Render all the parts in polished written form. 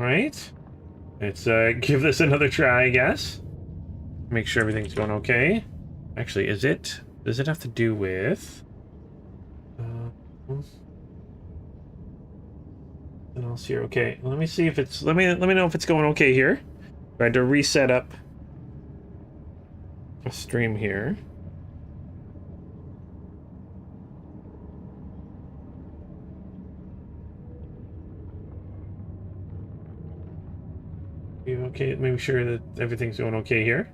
right. Let's give this another try, I guess. Make sure everything's going okay. Actually, does it have to do with... and else here. Okay, let me see if it's... Let me know if it's going okay here. I had to reset up a stream here. Okay, make sure that everything's going okay here.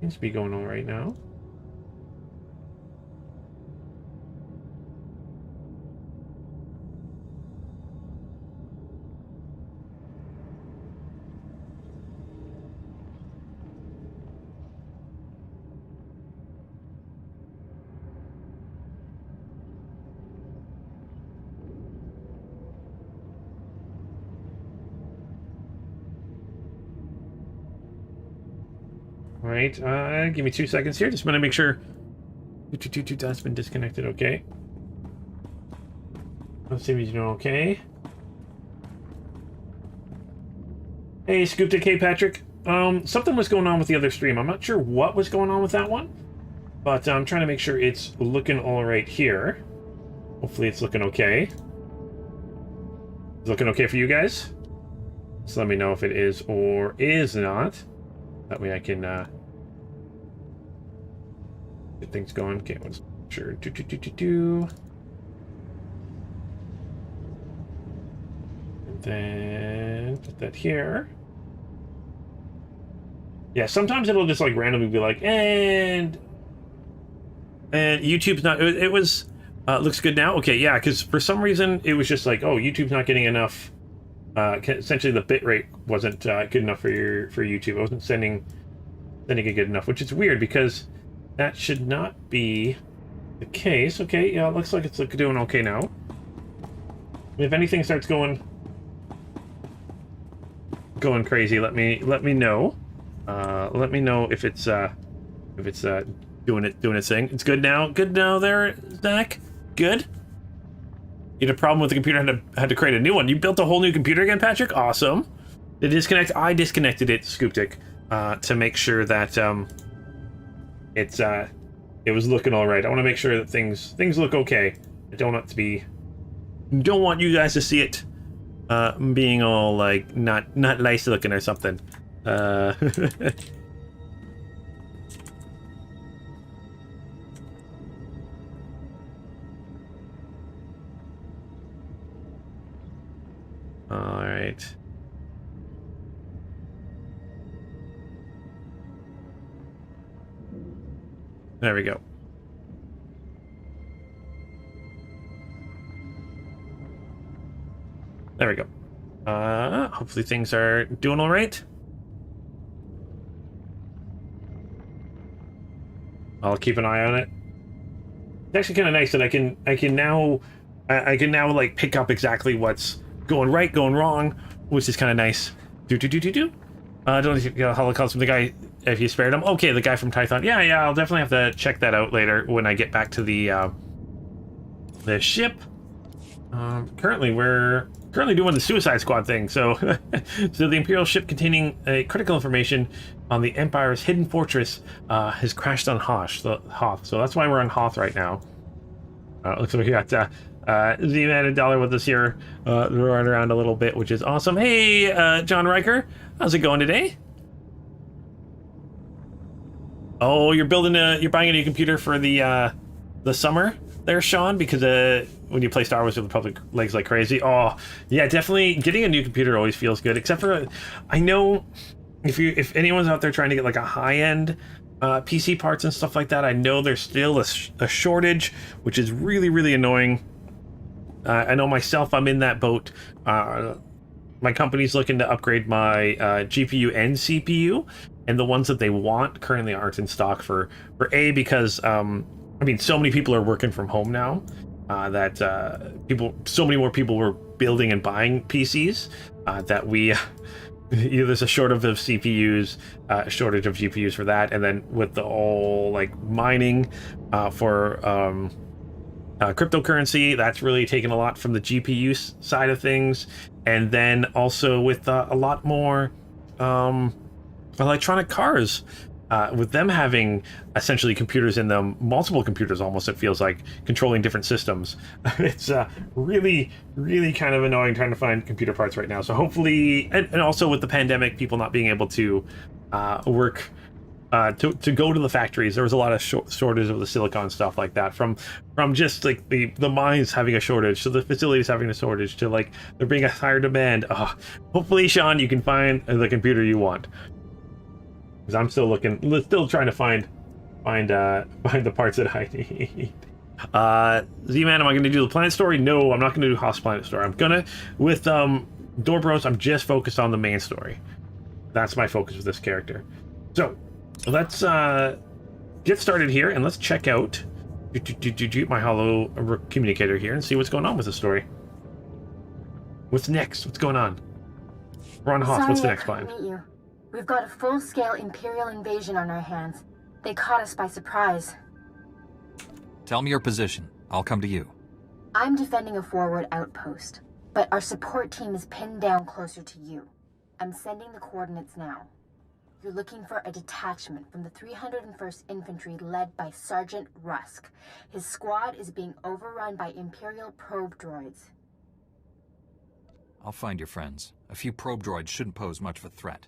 Seems to be going all right now. Right, give me 2 seconds here. Just want to make sure that's been disconnected. Okay. Let's see if he's doing okay. Hey, Scooped K Patrick. Something was going on with the other stream. I'm not sure what was going on with that one, but I'm trying to make sure it's looking all right here. Hopefully, it's looking okay. It's looking okay for you guys. So let me know if it is or is not. That way I can get things going. Okay, let's sure. And then put that here. Yeah, sometimes it'll just like randomly be like, and YouTube's not. It was looks good now. Okay, yeah, because for some reason it was just like, oh, YouTube's not getting enough. Essentially, the bitrate wasn't good enough for YouTube. I wasn't sending it good enough, which is weird because that should not be the case. Okay, yeah, it looks like it's doing okay now. If anything starts going crazy, let me know. Let me know if it's doing its thing. It's good now. Good now, there, Zach. Good. You had a problem with the computer, had to create a new one. You built a whole new computer again, Patrick? Awesome. The disconnect, I disconnected it, Scooptic, to make sure that it was looking all right. I want to make sure that things look okay. I don't want you guys to see it being all like not nice looking or something. All right. There we go. There we go. Hopefully things are doing all right. I'll keep an eye on it. It's actually kind of nice that I can now like pick up exactly what's going right, going wrong, which is kind of nice. Don't get a Holocaust from the guy if you spared him. Okay, the guy from Tython. Yeah, I'll definitely have to check that out later when I get back to the ship. Currently, we're doing the Suicide Squad thing. So, so the Imperial ship containing critical information on the Empire's hidden fortress has crashed on Hoth. So that's why we're on Hoth right now. Looks like we got Z-Man $1 with us here, running around a little bit, which is awesome. Hey, John Riker, how's it going today? Oh, you're buying a new computer for the summer there, Sean, because when you play Star Wars with the Republic legs like crazy. Oh, yeah, definitely getting a new computer always feels good, except for I know if anyone's out there trying to get like a high-end PC parts and stuff like that, I know there's still a shortage, which is really, really annoying. I know myself, I'm in that boat. My company's looking to upgrade my GPU and CPU, and the ones that they want currently aren't in stock for because I mean, so many people are working from home now that so many more people were building and buying PCs that we there's a shortage of CPUs, shortage of GPUs for that, and then with the whole like mining for cryptocurrency, that's really taken a lot from the GPU side of things. And then also with a lot more electronic cars, with them having essentially computers in them, multiple computers almost, it feels like, controlling different systems. It's really, really kind of annoying trying to find computer parts right now. So hopefully, and also with the pandemic, people not being able to work, to go to the factories, there was a lot of shortage of the silicon stuff like that, from just like the mines having a shortage, to the facilities having a shortage, to like there being a higher demand. Hopefully, Sean, you can find the computer you want, because I'm still looking, still trying to find the parts that I need. Z-Man, am I going to do the planet story? No, I'm not going to do Hoth's planet story. I'm gonna, with Dorbros, I'm just focused on the main story. That's my focus with this character. So let's get started here, and let's check out my holo communicator here and see what's going on with the story. What's next? What's going on? We're on Hoth. What's the next plan? Meet you. We've got a full-scale Imperial invasion on our hands. They caught us by surprise. Tell me your position. I'll come to you. I'm defending a forward outpost, but our support team is pinned down closer to you. I'm sending the coordinates now. You're looking for a detachment from the 301st Infantry led by Sergeant Rusk. His squad is being overrun by Imperial probe droids. I'll find your friends. A few probe droids shouldn't pose much of a threat.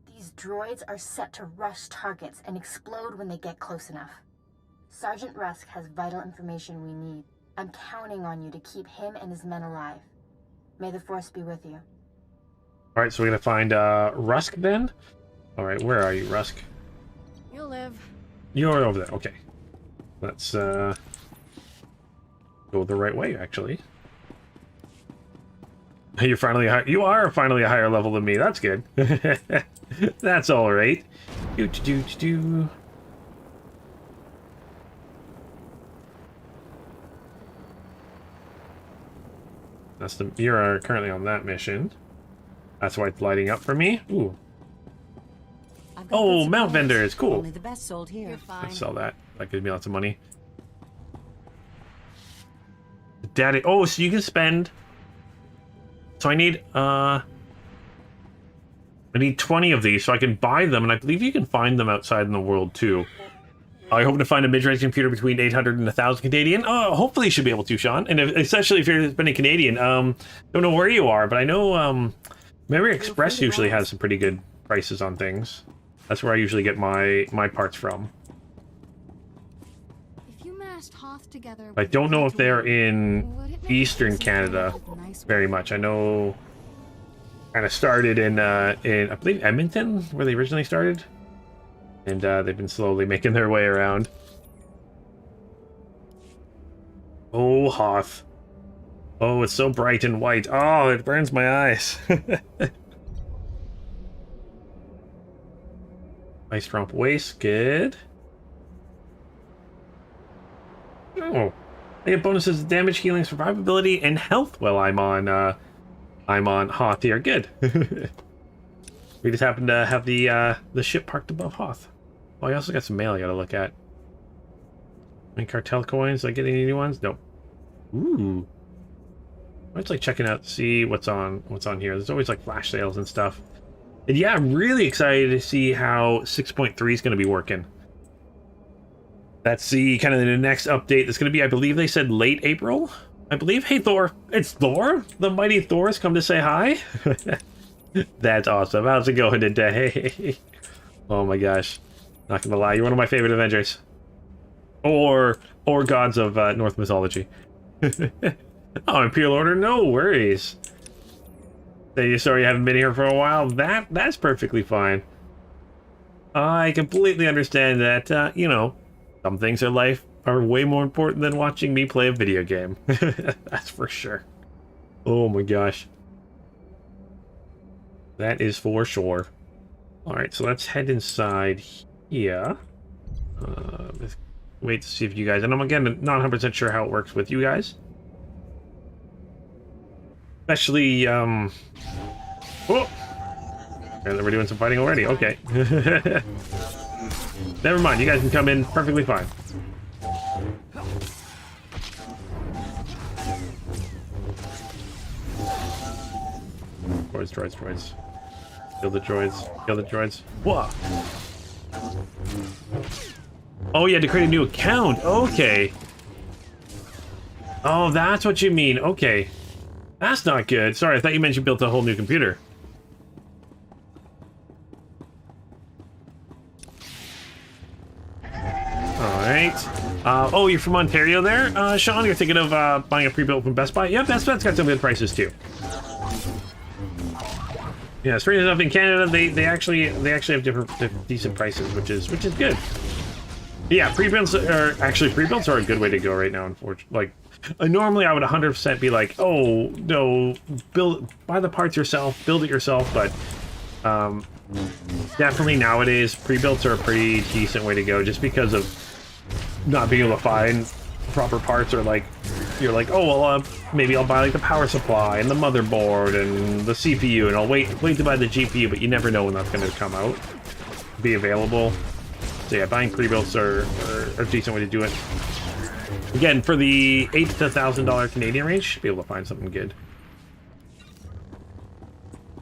These droids are set to rush targets and explode when they get close enough. Sergeant Rusk has vital information we need. I'm counting on you to keep him and his men alive. May the Force be with you. Alright, so we're gonna find Rusk then? Alright, where are you, Rusk? You'll live. You're over there, okay. Let's go the right way, actually. You are finally a higher level than me. That's good. That's all right. You're currently on that mission. That's why it's lighting up for me. Ooh. Oh, mount vendors, cool. Only the best sold here. Let's sell that. That gives me lots of money. Daddy. Oh, so you can spend. So I need 20 of these so I can buy them, and I believe you can find them outside in the world too. I hope to find a mid-range computer between 800 and 1,000 Canadian. Oh, hopefully you should be able to, Sean. And especially if you're spending Canadian. Don't know where you are, but I know Memory Express usually has some pretty good prices on things. That's where I usually get my parts from. If you massed Hoth together, I don't know if they're in Eastern Canada very much. I know kind of started in I believe Edmonton, where they originally started. And they've been slowly making their way around. Oh, Hoth. Oh, it's so bright and white. Oh, it burns my eyes. Ice Trump Waste, good. Oh, I get bonuses, damage, healing, survivability, and health while I'm on Hoth here. Good. We just happen to have the ship parked above Hoth. Oh, I also got some mail I gotta look at. Any cartel coins? Did I get any new ones? Nope. Ooh. I was like checking out, see what's on here. There's always like flash sales and stuff. And yeah, I'm really excited to see how 6.3 is going to be working. That's the kind of the next update. That's going to be, I believe they said late April. I believe. Hey, Thor. It's Thor. The mighty Thor has come to say hi. That's awesome. How's it going today? Oh my gosh. Not gonna lie, you're one of my favorite Avengers. Or gods of Norse mythology. Oh, Imperial Order, no worries. You're sorry you haven't been here for a while. That's perfectly fine. I completely understand that, you know, some things in life are way more important than watching me play a video game. That's for sure. Oh my gosh. That is for sure. Alright, so let's head inside here. Let's wait to see if you guys... And I'm, again, not 100% sure how it works with you guys. Especially, Oh! And we're doing some fighting already. Okay. Never mind, you guys can come in perfectly fine. droids. Kill the droids. Kill the droids. Whoa! Oh, you had to create a new account. Okay. Oh, that's what you mean. Okay. That's not good. Sorry, I thought you meant you built a whole new computer. Alright. Oh, you're from Ontario there? Sean, you're thinking of buying a pre-built from Best Buy? Yep, Best Buy's got some good prices too. Yeah, strange enough, in Canada, they actually have different decent prices, which is good. Yeah, pre-builds are a good way to go right now. Unfortunately, like normally I would 100% be like, oh no, buy the parts yourself, build it yourself, but definitely nowadays pre-builds are a pretty decent way to go, just because of not being able to find proper parts, or like you're like, oh well, maybe I'll buy like the power supply and the motherboard and the CPU, and I'll wait to buy the GPU, but you never know when that's going to come out, be available. So yeah, buying pre-builts are a decent way to do it. Again, for the $8,000 to $1,000 Canadian range, you should be able to find something good.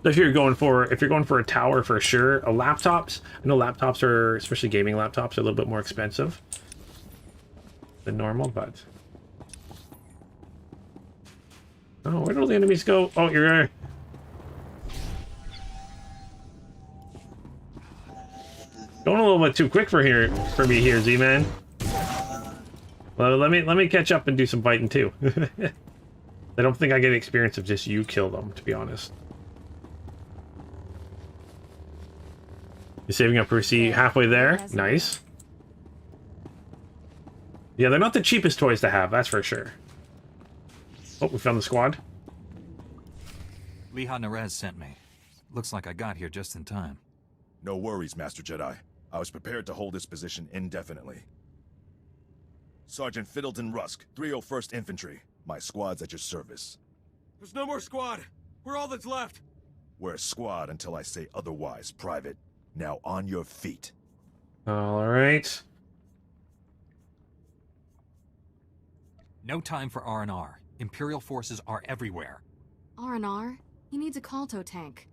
So if you're going for a tower, for sure. Laptops, I know laptops are, especially gaming laptops, are a little bit more expensive than normal, but oh, where do all the enemies go? Oh, you're going a little bit too quick for me here, Z-Man. Well, let me catch up and do some fighting too. I don't think I get experience of just you kill them, to be honest. You're saving up for C halfway there. Nice. Yeah, they're not the cheapest toys to have, that's for sure. Oh, we found the squad. Liha Nerez sent me. Looks like I got here just in time. No worries, Master Jedi. I was prepared to hold this position indefinitely. Sergeant Fiddleton Rusk, 301st Infantry. My squad's at your service. There's no more squad. We're all that's left. We're a squad until I say otherwise, Private. Now on your feet. All right. No time for R&R. Imperial forces are everywhere. R&R? He needs a Kalto tank.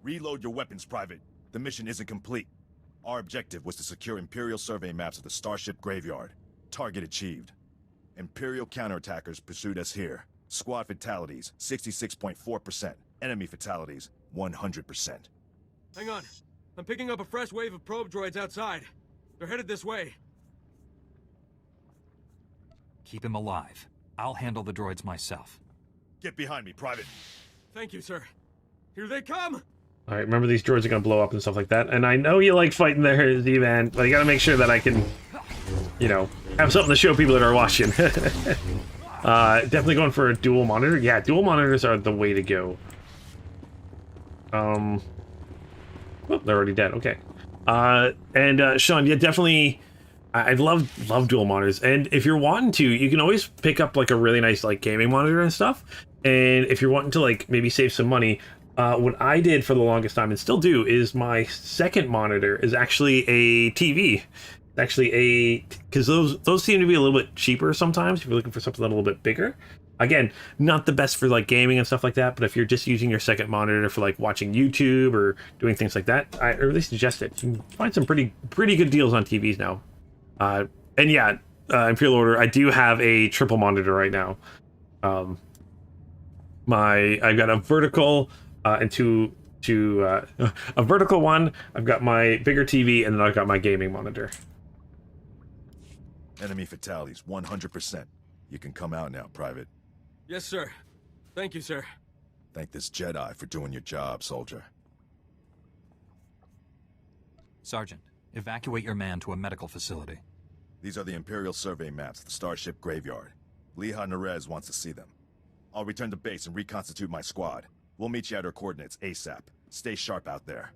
Reload your weapons, Private. The mission isn't complete. Our objective was to secure Imperial survey maps of the Starship Graveyard. Target achieved. Imperial counterattackers pursued us here. Squad fatalities, 66.4%. Enemy fatalities, 100%. Hang on. I'm picking up a fresh wave of probe droids outside. They're headed this way. Keep him alive. I'll handle the droids myself. Get behind me, Private. Thank you, sir. Here they come! All right, remember these droids are going to blow up and stuff like that. And I know you like fighting there, Z-Man, but I got to make sure that I can, you know, have something to show people that are watching. Definitely going for a dual monitor. Yeah, dual monitors are the way to go. Oh, they're already dead. Okay. Sean, yeah, definitely. I love dual monitors. And if you're wanting to, you can always pick up like a really nice like gaming monitor and stuff. And if you're wanting to like maybe save some money, what I did for the longest time and still do is my second monitor is actually a TV. It's actually because those seem to be a little bit cheaper sometimes if you're looking for something a little bit bigger. Again, not the best for like gaming and stuff like that, but if you're just using your second monitor for like watching YouTube or doing things like that, I really suggest it. You can find some pretty good deals on TVs now. And yeah, Imperial Order, I do have a triple monitor right now. I've got a vertical and a vertical one. I've got my bigger TV, and then I've got my gaming monitor. Enemy fatalities, 100%. You can come out now, Private. Yes, sir. Thank you, sir. Thank this Jedi for doing your job, soldier. Sergeant, evacuate your man to a medical facility. These are the Imperial survey maps of the Starship Graveyard. Liha Nerez wants to see them. I'll return to base and reconstitute my squad. We'll meet you at our coordinates ASAP. Stay sharp out there.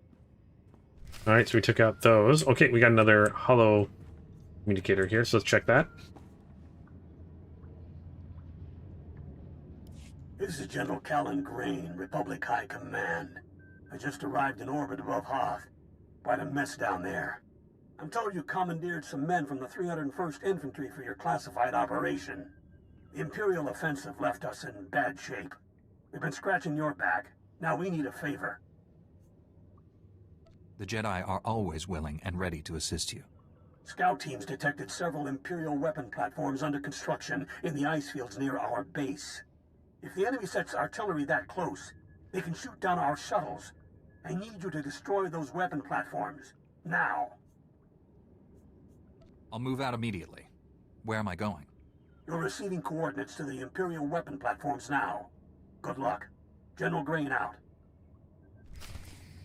All right, so we took out those. Okay, we got another holo communicator here, so let's check that. This is General Callan Grain, Republic High Command. I just arrived in orbit above Hoth. Quite a mess down there. I'm told you commandeered some men from the 301st Infantry for your classified operation. The Imperial offensive left us in bad shape. We've been scratching your back. Now we need a favor. The Jedi are always willing and ready to assist you. Scout teams detected several Imperial weapon platforms under construction in the ice fields near our base. If the enemy sets artillery that close, they can shoot down our shuttles. I need you to destroy those weapon platforms. Now. I'll move out immediately. Where am I going? You're receiving coordinates to the Imperial weapon platforms now. Good luck. General Grain out.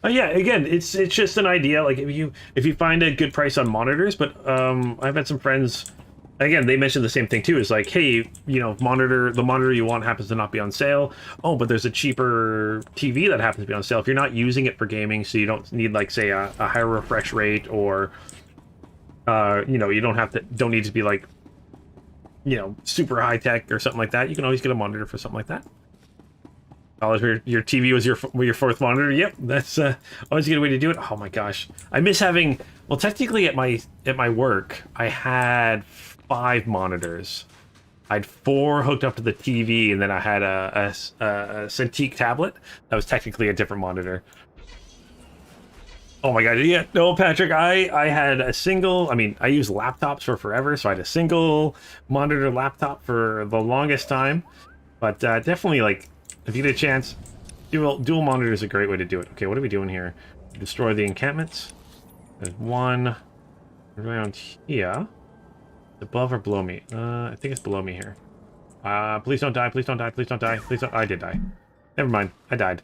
Yeah, again, it's just an idea. Like if you find a good price on monitors, but I've had some friends. Again, they mentioned the same thing too. It's like, hey, you know, the monitor you want happens to not be on sale. Oh, but there's a cheaper TV that happens to be on sale. If you're not using it for gaming, so you don't need, like, say, a higher refresh rate, or you know, you don't need to be, like, you know, super high tech or something like that. You can always get a monitor for something like that. Oh, your TV was your fourth monitor. Yep, that's always a good way to do it. Oh my gosh, I miss having. Well, technically at my work, I had 5 monitors. I had 4 hooked up to the TV, and then I had a Cintiq tablet that was technically a different monitor. Oh my god, yeah, no, Patrick, I had a single. I mean, I used laptops for forever, so I had a single monitor laptop for the longest time. But definitely, like, if you get a chance, dual monitor is a great way to do it. Okay, what are we doing here? Destroy the encampments. There's one around here. Above or below me? I think it's below me here. Please don't die, please don't die, please don't die, please don't... I did die. Never mind, I died.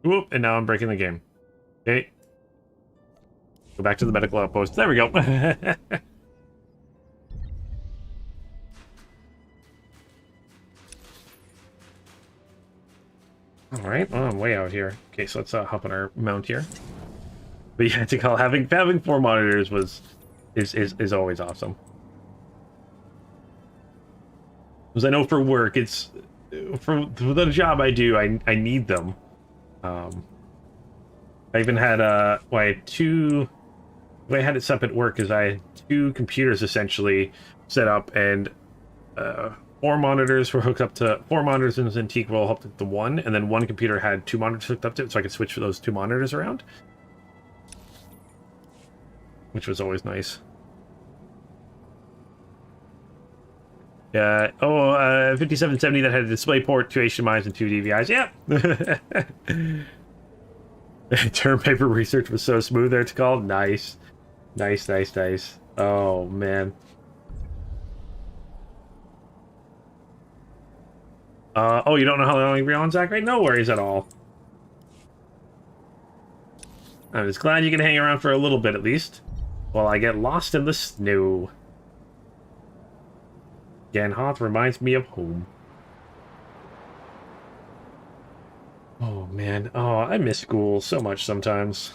Whoop, and now I'm breaking the game. Okay. Go back to the medical outpost. There we go. Alright, well, I'm way out here. Okay, so let's hop on our mount here. But yeah, to call having 4 monitors is always awesome. Because I know for work, it's for the job I do, I need them. I even had I had 2. The way I had it set up at work is I had 2 computers essentially set up, and 4 monitors were hooked up to 4 monitors in the Cintiq were all hooked up to 1, and then 1 computer had 2 monitors hooked up to it, so I could switch for those 2 monitors around, which was always nice. Yeah. 5770 that had a display port, 2 HDMIs, and 2 DVIs. Yeah. Term paper research was so smooth there to call. Nice. Nice, nice, nice. Oh, man. Oh, you don't know how long you'll be on, Zach? Right? No worries at all. I'm just glad you can hang around for a little bit at least, while I get lost in the snow. Again, Hoth reminds me of home. Oh, man. Oh, I miss school so much sometimes.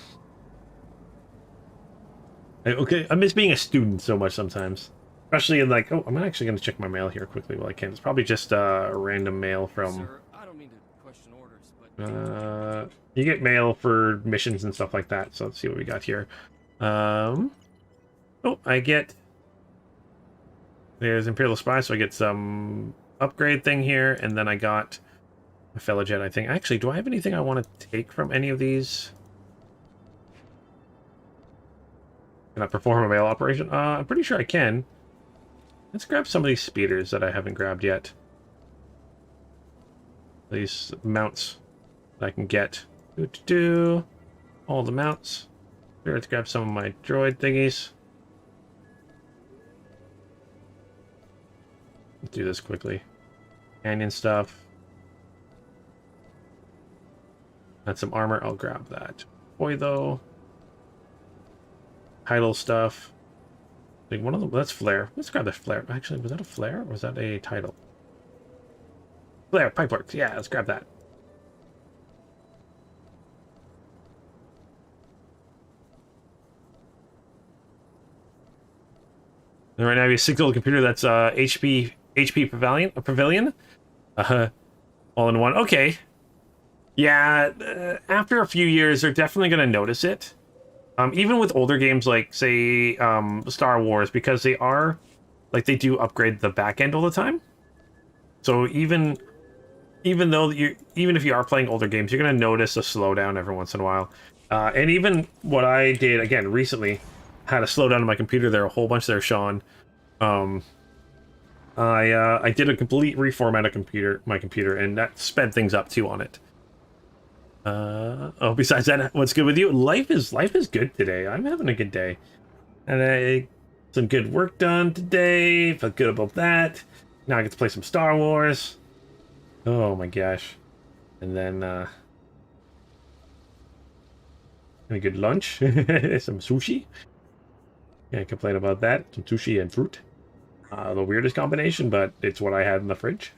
I miss being a student so much sometimes. Especially in, like, oh, I'm actually going to check my mail here quickly while I can. It's probably just a random mail from... Sir, I don't mean to question orders, but... you get mail for missions and stuff like that, so let's see what we got here. Oh, I get... There's Imperial Spy, so I get some upgrade thing here, and then I got a fellow Jedi thing. Actually, do I have anything I want to take from any of these? Can I perform a mail operation? I'm pretty sure I can. Let's grab some of these speeders that I haven't grabbed yet. These mounts that I can get. All the mounts. Here, let's grab some of my droid thingies. Let's do this quickly. Canyon stuff. That's some armor. I'll grab that. Boy, though. Title stuff. Like one of them. That's flare. Let's grab the flare. Actually, was that a flare or was that a title? Flare. Pipeworks. Yeah, let's grab that. And right now we have a 6-year-old computer that's HP Pavilion. All in one. Okay. Yeah, after a few years, they're definitely going to notice it. Even with older games like, say, Star Wars, because they are, like, they do upgrade the back end all the time. So even even if you are playing older games, you're gonna notice a slowdown every once in a while. And even what I did again recently had a slowdown on my computer. There are a whole bunch there, Sean. I did a complete reformat of my computer, and that sped things up too on it. Oh, besides that, what's good with you? Life is good today. I'm having a good day, and some good work done today. Felt good about that. Now I get to play some Star Wars. Oh my gosh. And then a good lunch. Some sushi. Can't complain about that. Some sushi and fruit. The weirdest combination, but it's what I had in the fridge.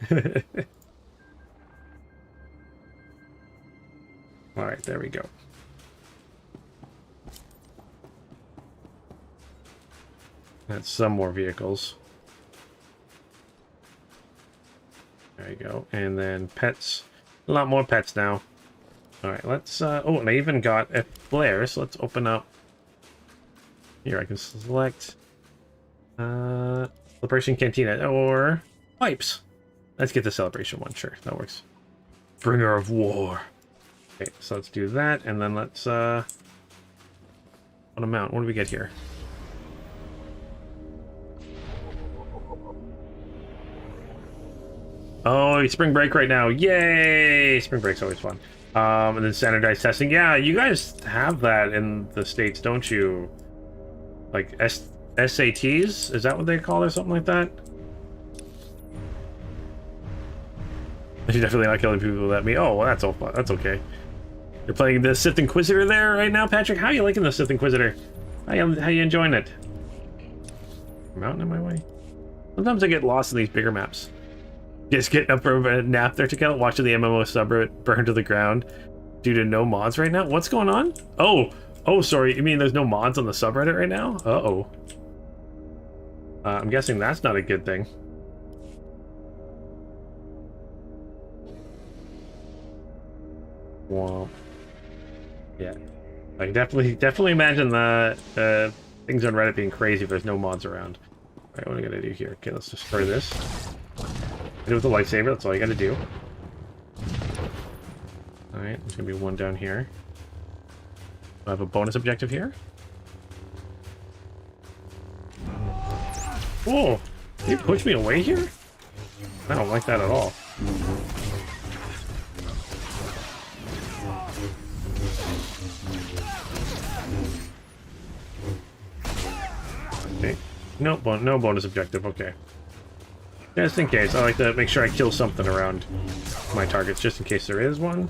Alright, there we go. That's some more vehicles. There you go. And then pets. A lot more pets now. Alright, let's... oh, and I even got a flare, so let's open up... Here, I can select... Celebration Cantina, or... Pipes. Let's get the Celebration one, sure, that works. Bringer of War. Okay, so let's do that, and then let's... What amount? What do we get here? Oh, spring break right now. Yay! Spring break's always fun. And then standardized testing. Yeah, you guys have that in the States, don't you? Like SATs? Is that what they call it or something like that? You're definitely not killing people that me. Oh, well, that's all fun. That's okay. You're playing the Sith Inquisitor there right now, Patrick? How are you liking the Sith Inquisitor? How you enjoying it? Mountain in my way? Sometimes I get lost in these bigger maps. Just getting up from a nap there to kill, watching the MMO subreddit burn to the ground due to no mods right now. What's going on? Oh, sorry. You mean there's no mods on the subreddit right now? Uh-oh. I'm guessing that's not a good thing. Well, yeah. I can definitely imagine the things on Reddit being crazy if there's no mods around. All right, what am I gonna do here? Okay, let's destroy this. Do it with a lightsaber, that's all you gotta do. Alright, there's gonna be one down here. I have a bonus objective here. Whoa! Did you push me away here? I don't like that at all. Okay. Nope, no bonus objective, okay. Just in case, I like to make sure I kill something around my targets, just in case there is one.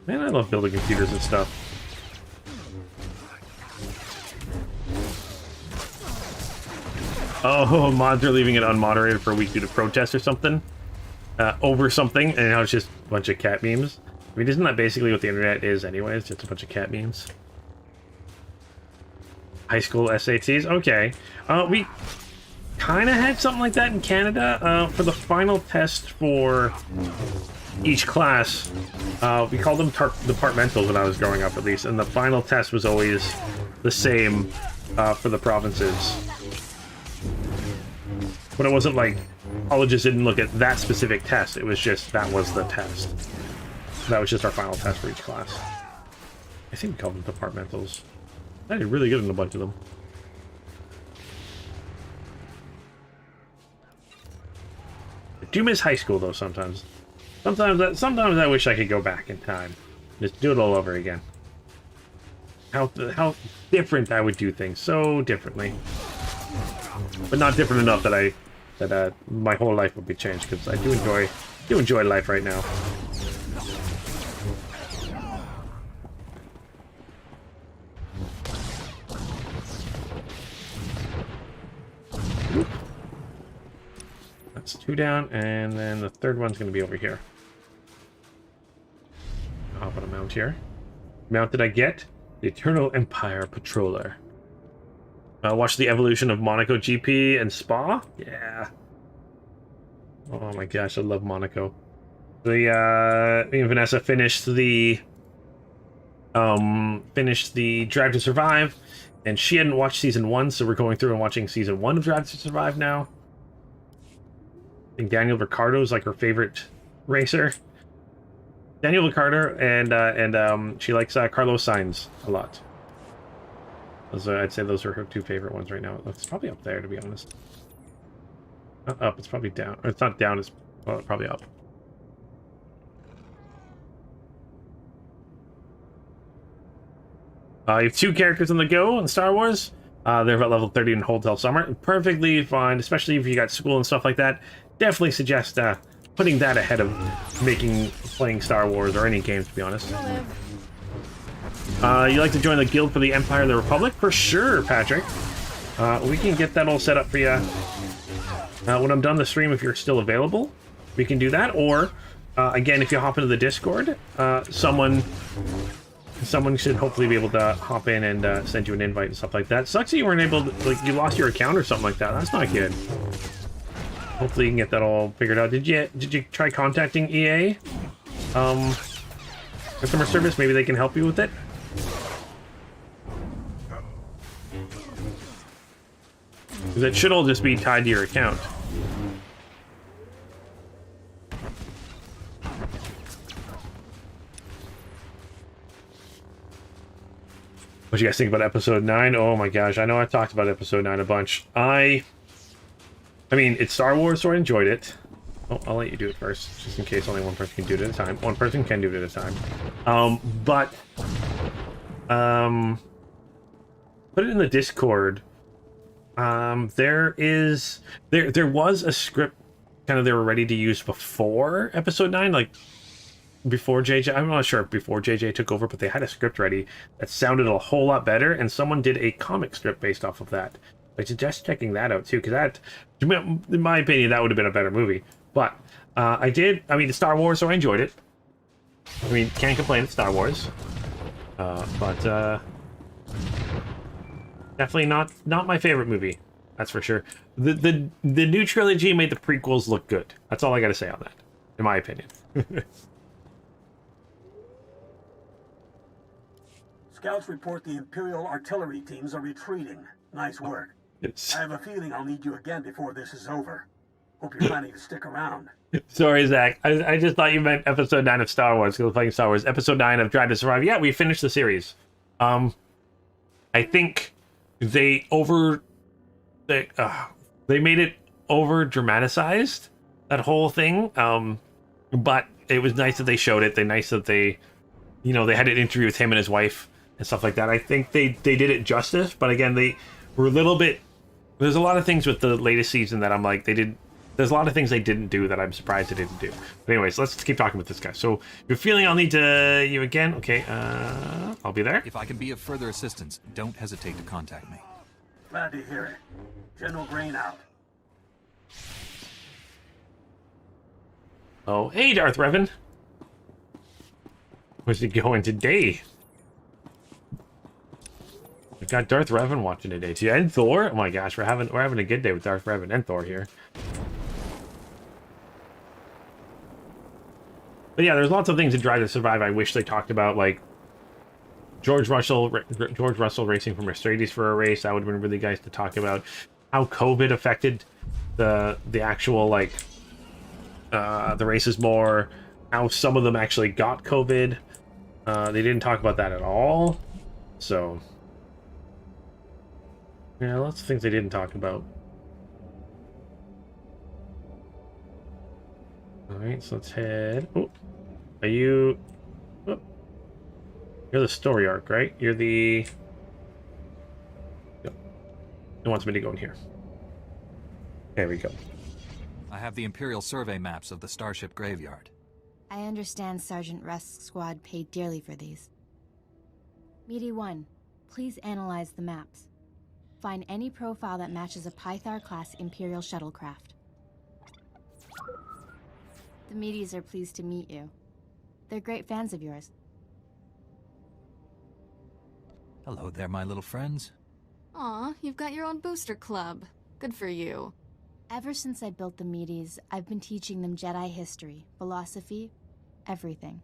Man, I love building computers and stuff. Oh, mods are leaving it unmoderated for a week due to protest or something. Over something, and now it's just a bunch of cat memes. I mean, isn't that basically what the internet is anyways? Just a bunch of cat memes. High school SATs? Okay. We kind of had something like that in Canada. For the final test for each class, we called them departmentals when I was growing up, at least. And the final test was always the same for the provinces. But it wasn't like colleges didn't look at that specific test. It was just, that was the test. That was just our final test for each class. I think we called them departmentals. I did really good in a bunch of them. I do miss high school though sometimes. Sometimes I wish I could go back in time. Just do it all over again. How different I would do things so differently. But not different enough that my whole life would be changed, because I do enjoy life right now. That's 2 down, and then the third one's going to be over here. Hop on a mount here. Mount did I get? The Eternal Empire Patroller. Watch the evolution of Monaco GP and Spa? Yeah. Oh my gosh, I love Monaco. Me and Vanessa finished the finished the Drive to Survive, and she hadn't watched season 1, so we're going through and watching season 1 of Drive to Survive now. I think Daniel Ricciardo is like her favorite racer. Daniel Ricciardo, and she likes Carlos Sainz a lot. Those are, I'd say those are her 2 favorite ones right now. It's probably up there, to be honest. Not up, it's probably down. Or it's not down, it's probably up. You have 2 characters on the go in Star Wars. They're about level 30 and hold till summer. Perfectly fine, especially if you got school and stuff like that. Definitely suggest putting that ahead of playing Star Wars or any games, to be honest. You like to join the guild for the Empire of the Republic? For sure, Patrick. We can get that all set up for you. When I'm done the stream, if you're still available, we can do that. Or, again, if you hop into the Discord, someone should hopefully be able to hop in and send you an invite and stuff like that. Sucks that you weren't able to, like, you lost your account or something like that. That's not good. Hopefully you can get that all figured out. Did you try contacting EA? Customer service? Maybe they can help you with it? Because it should all just be tied to your account. What do you guys think about episode 9? Oh my gosh, I know I talked about episode 9 a bunch. I mean, it's Star Wars, so I enjoyed it. Oh, I'll let you do it first, just in case only one person can do it at a time. One person can do it at a time. Put it in the Discord. There was a script kind of they were ready to use before episode 9, like before JJ. I'm not sure if before JJ took over, but they had a script ready that sounded a whole lot better, and someone did a comic strip based off of that. I suggest checking that out too, because that, in my opinion, that would have been a better movie. But I mean, it's Star Wars, so I enjoyed it. I mean, can't complain, it's Star Wars. But definitely not my favorite movie, that's for sure. The new trilogy made the prequels look good. That's all I gotta say on that, in my opinion. Scouts report the Imperial artillery teams are retreating. Nice work. I have a feeling I'll need you again before this is over. Hope you're planning to stick around. Sorry, Zach. I just thought you meant episode 9 of Star Wars, because we're playing Star Wars. Episode 9 of Drive to Survive. Yeah, we finished the series. I think they made it over dramatized, that whole thing. But it was nice that they showed it. Nice that they had an interview with him and his wife and stuff like that. I think they did it justice, but again, they were a little bit. There's a lot of things with the latest season that I'm like, there's a lot of things they didn't do that I'm surprised they didn't do. But anyways, let's keep talking with this guy. So you're feeling I'll need you again? Okay, I'll be there. If I can be of further assistance, don't hesitate to contact me. Glad to hear it. General Grain out. Oh, hey, Darth Revan. Where's he going today? We've got Darth Revan watching today too, and Thor. Oh my gosh, we're having a good day with Darth Revan and Thor here. But yeah, there's lots of things in Drive to Survive I wish they talked about, like George Russell racing from Mercedes for a race. That would have been really nice to talk about. How COVID affected the actual, like, the races more. How some of them actually got COVID. They didn't talk about that at all. So yeah, lots of things they didn't talk about. Alright, so let's head. Oh, are you. Oh. You're the story arc, right? You're the. Yep. It wants me to go in here. There we go. I have the Imperial survey maps of the Starship Graveyard. I understand Sergeant Rusk's squad paid dearly for these. Meaty 1, please analyze the maps. Find any profile that matches a Pythar-class Imperial shuttlecraft. The Meaties are pleased to meet you. They're great fans of yours. Hello there, my little friends. Aw, you've got your own booster club. Good for you. Ever since I built the Meaties, I've been teaching them Jedi history, philosophy, everything.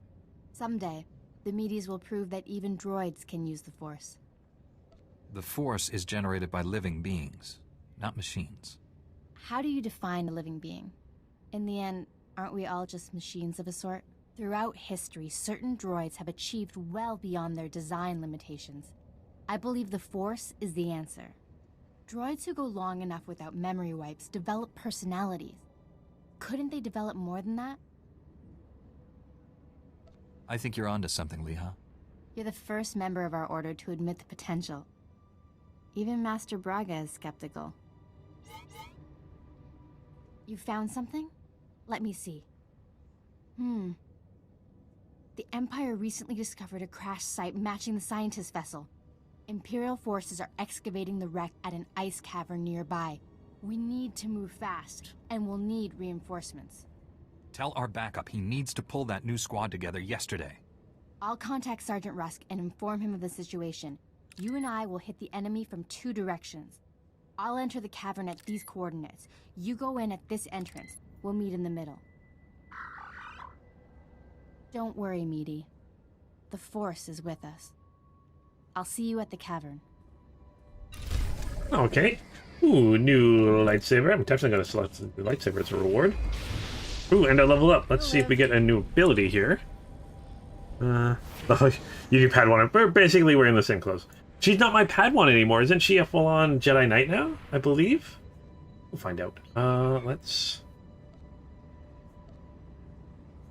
Someday, The meaties will prove that even droids can use the Force. The Force is generated by living beings, not machines. How do you define a living being? In the end, aren't we all just machines of a sort? Throughout history, certain droids have achieved well beyond their design limitations. I believe the Force is the answer. Droids who go long enough without memory wipes develop personalities. Couldn't they develop more than that? I think you're onto something, Leha. You're the first member of our order to admit the potential. Even Master Braga is skeptical. You found something? Let me see. The Empire recently discovered a crash site matching the scientist vessel. Imperial forces are excavating the wreck at an ice cavern nearby. We need to move fast, and we'll need reinforcements. Tell our backup he needs to pull that new squad together yesterday. I'll contact Sergeant Rusk and inform him of the situation. You and I will hit the enemy from 2 directions. I'll enter the cavern at these coordinates. You go in at this entrance. We'll meet in the middle. Don't worry, Meaty. The Force is with us. I'll see you at the cavern. Okay. Ooh, new lightsaber. I'm definitely going to select the lightsaber as a reward. Ooh, and I level up. Let's see if we get a new ability here. You do Padawan. We're basically wearing the same clothes. She's not my Padawan anymore. Isn't she a full-on Jedi Knight now? I believe. We'll find out. Let's...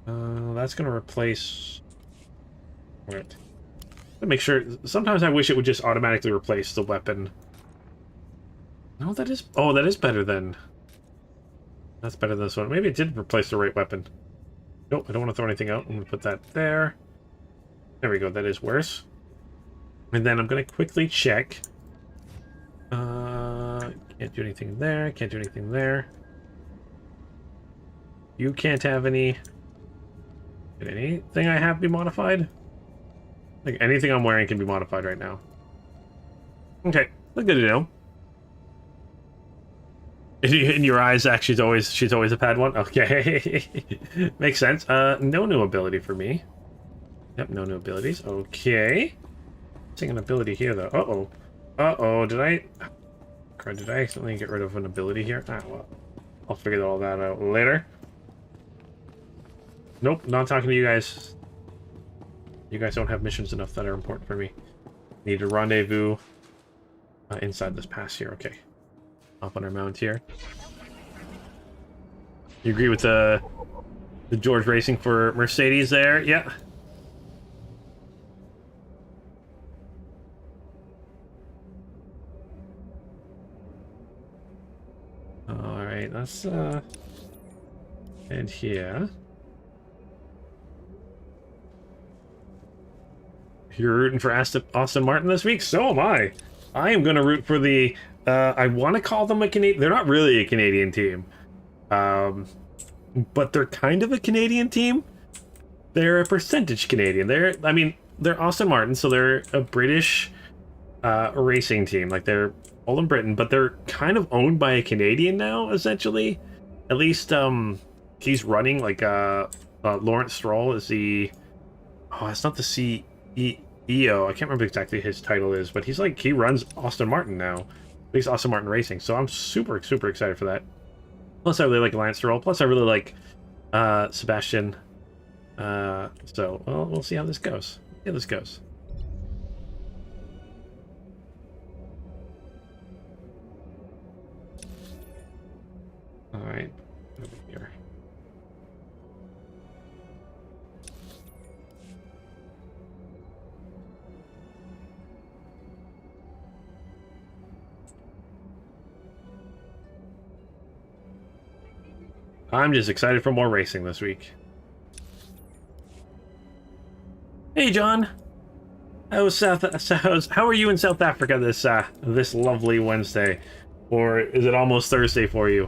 that's going to replace... Right. To make sure... Sometimes I wish it would just automatically replace the weapon. No, that is... Oh, that is better than... That's better than this one. Maybe it did replace the right weapon. Nope, I don't want to throw anything out. I'm going to put that there. There we go. That is worse. And then I'm going to quickly check. Can't do anything there. Can't do anything there. You can't have any... Can anything I have be modified? Like, anything I'm wearing can be modified right now. Okay, that's good to know. In your eyes, Zach, she's always a Padawan? Okay. Makes sense. No new ability for me. Yep, no new abilities. Okay. Missing an ability here, though. Uh-oh. Uh-oh, did I accidentally get rid of an ability here? Ah, well. I'll figure all that out later. Nope, not talking to you guys. You guys don't have missions enough that are important for me. Need a rendezvous inside this pass here. Okay. Up on our mount here. You agree with the George Racing for Mercedes there? Yeah. Alright, let's head here. You're rooting for Aston Martin this week? So am I. I am going to root for the... I want to call them a Canadian... They're not really a Canadian team. But they're kind of a Canadian team. They're a percentage Canadian. They're Aston Martin, so they're a British racing team. Like, they're all in Britain, but they're kind of owned by a Canadian now, essentially. At least, he's running, like, Lawrence Stroll is the... Oh, it's not the CEO. I can't remember exactly his title is, but he's like, he runs Aston Martin now. At least Aston Martin Racing. So I'm super, super excited for that. Plus, I really like Lance Stroll. Plus, I really like Sebastian. So, well, we'll see how this goes. See how this goes. All right. Over here. I'm just excited for more racing this week. Hey, John. How are you in South Africa this lovely Wednesday? Or is it almost Thursday for you?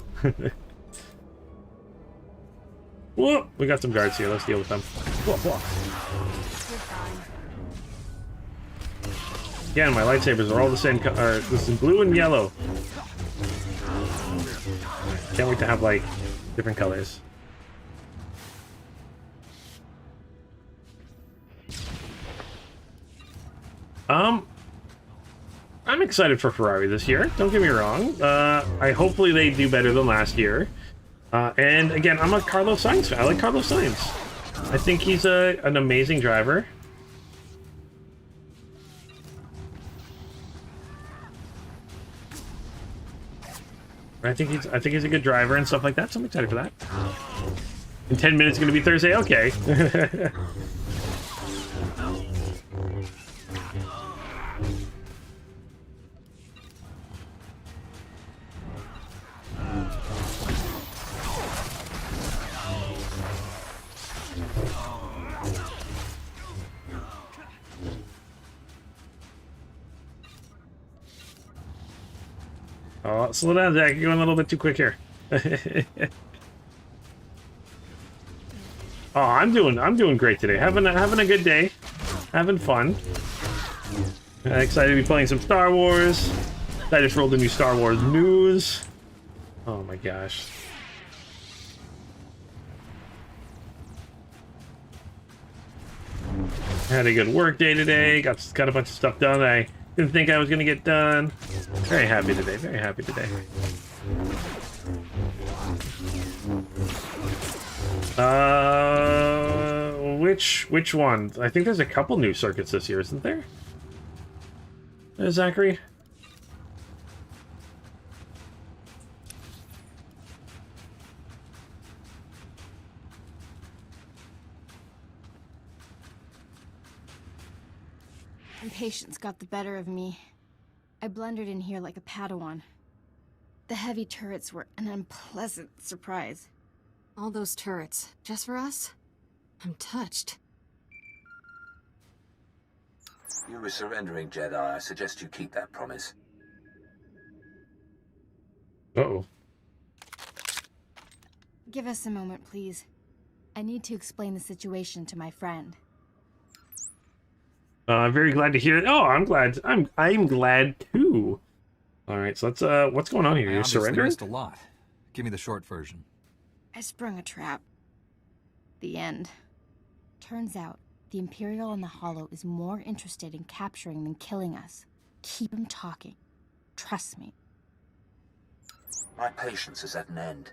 Whoa, we got some guards here. Let's deal with them. Whoa, whoa. Again, my lightsabers are all the same color. This is blue and yellow. Can't wait to have, like, different colors. I'm excited for Ferrari this year. Don't get me wrong. Hopefully they do better than last year. And again, I'm a Carlos Sainz fan. I like Carlos Sainz. I think he's an amazing driver. I think he's a good driver and stuff like that. So I'm excited for that. In 10 minutes, it's going to be Thursday. Okay. Oh, slow down, Zach. You're going a little bit too quick here. Oh, I'm doing great today. Having a good day. Having fun. Excited to be playing some Star Wars. I just rolled the new Star Wars news. Oh my gosh. Had a good work day today. Got a bunch of stuff done I didn't think I was gonna get done. Very happy today. Very happy today. Which one? I think there's a couple new circuits this year, isn't there? Zachary? Impatience got the better of me. I blundered in here like a Padawan. The heavy turrets were an unpleasant surprise. All those turrets, just for us? I'm touched. You were surrendering, Jedi. I suggest you keep that promise. Uh-oh. Give us a moment, please. I need to explain the situation to my friend. I'm very glad to hear it. Oh, I'm glad. I'm glad too. All right, so let's. What's going on here? You're surrendering? Missed a lot. Give me the short version. I sprung a trap. The end. Turns out, the Imperial and the Holo is more interested in capturing than killing us. Keep him talking. Trust me. My patience is at an end.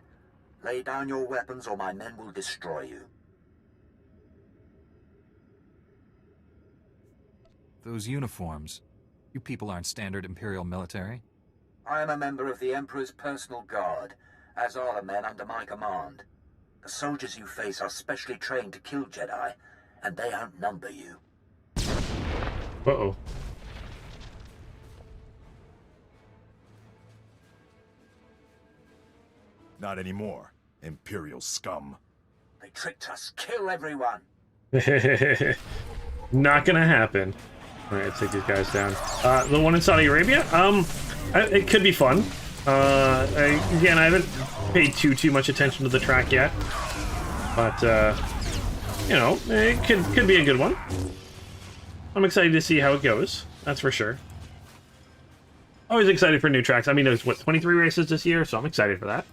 Lay down your weapons or my men will destroy you. Those uniforms. You people aren't standard Imperial military. I am a member of the Emperor's personal guard, as are the men under my command. The soldiers you face are specially trained to kill Jedi, and they outnumber you. Uh-oh. Not anymore, Imperial scum. They tricked us. Kill everyone. Not gonna happen. All right, let's take these guys down. The one in Saudi Arabia? It could be fun. Again, I haven't paid too much attention to the track yet, but you know, it could be a good one. I'm excited to see how it goes. That's for sure. Always excited for new tracks. I mean, there's what 23 races this year, so I'm excited for that.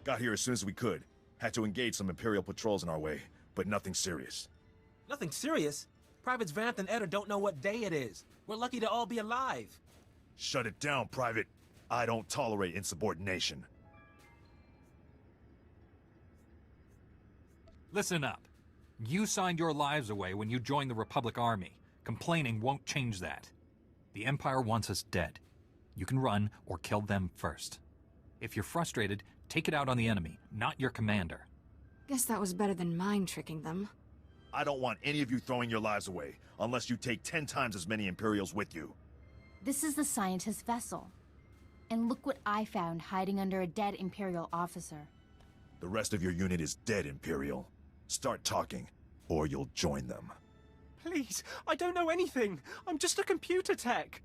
Got here as soon as we could. Had to engage some Imperial patrols in our way, but nothing serious. Nothing serious? Privates Vanth and Eder don't know what day it is. We're lucky to all be alive. Shut it down, Private. I don't tolerate insubordination. Listen up. You signed your lives away when you joined the Republic Army. Complaining won't change that. The Empire wants us dead. You can run or kill them first. If you're frustrated, take it out on the enemy, not your commander. Guess that was better than mind tricking them. I don't want any of you throwing your lives away, unless you take 10 times as many Imperials with you. This is the scientist vessel. And look what I found hiding under a dead Imperial officer. The rest of your unit is dead, Imperial. Start talking, or you'll join them. Please, I don't know anything. I'm just a computer tech.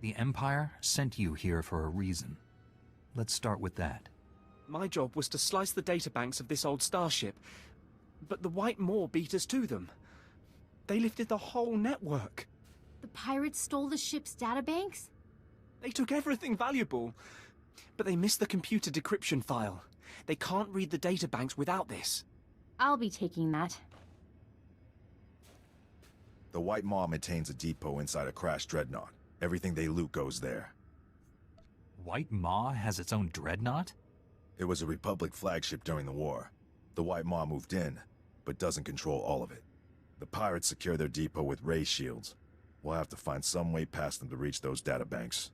The Empire sent you here for a reason. Let's start with that. My job was to slice the databanks of this old starship, but the White Maw beat us to them. They lifted the whole network. The pirates stole the ship's databanks? They took everything valuable, but they missed the computer decryption file. They can't read the databanks without this. I'll be taking that. The White Maw maintains a depot inside a crashed Dreadnought. Everything they loot goes there. White Maw has its own Dreadnought? It was a Republic flagship during the war. The White Maw moved in, but doesn't control all of it. The pirates secure their depot with ray shields. We'll have to find some way past them to reach those databanks.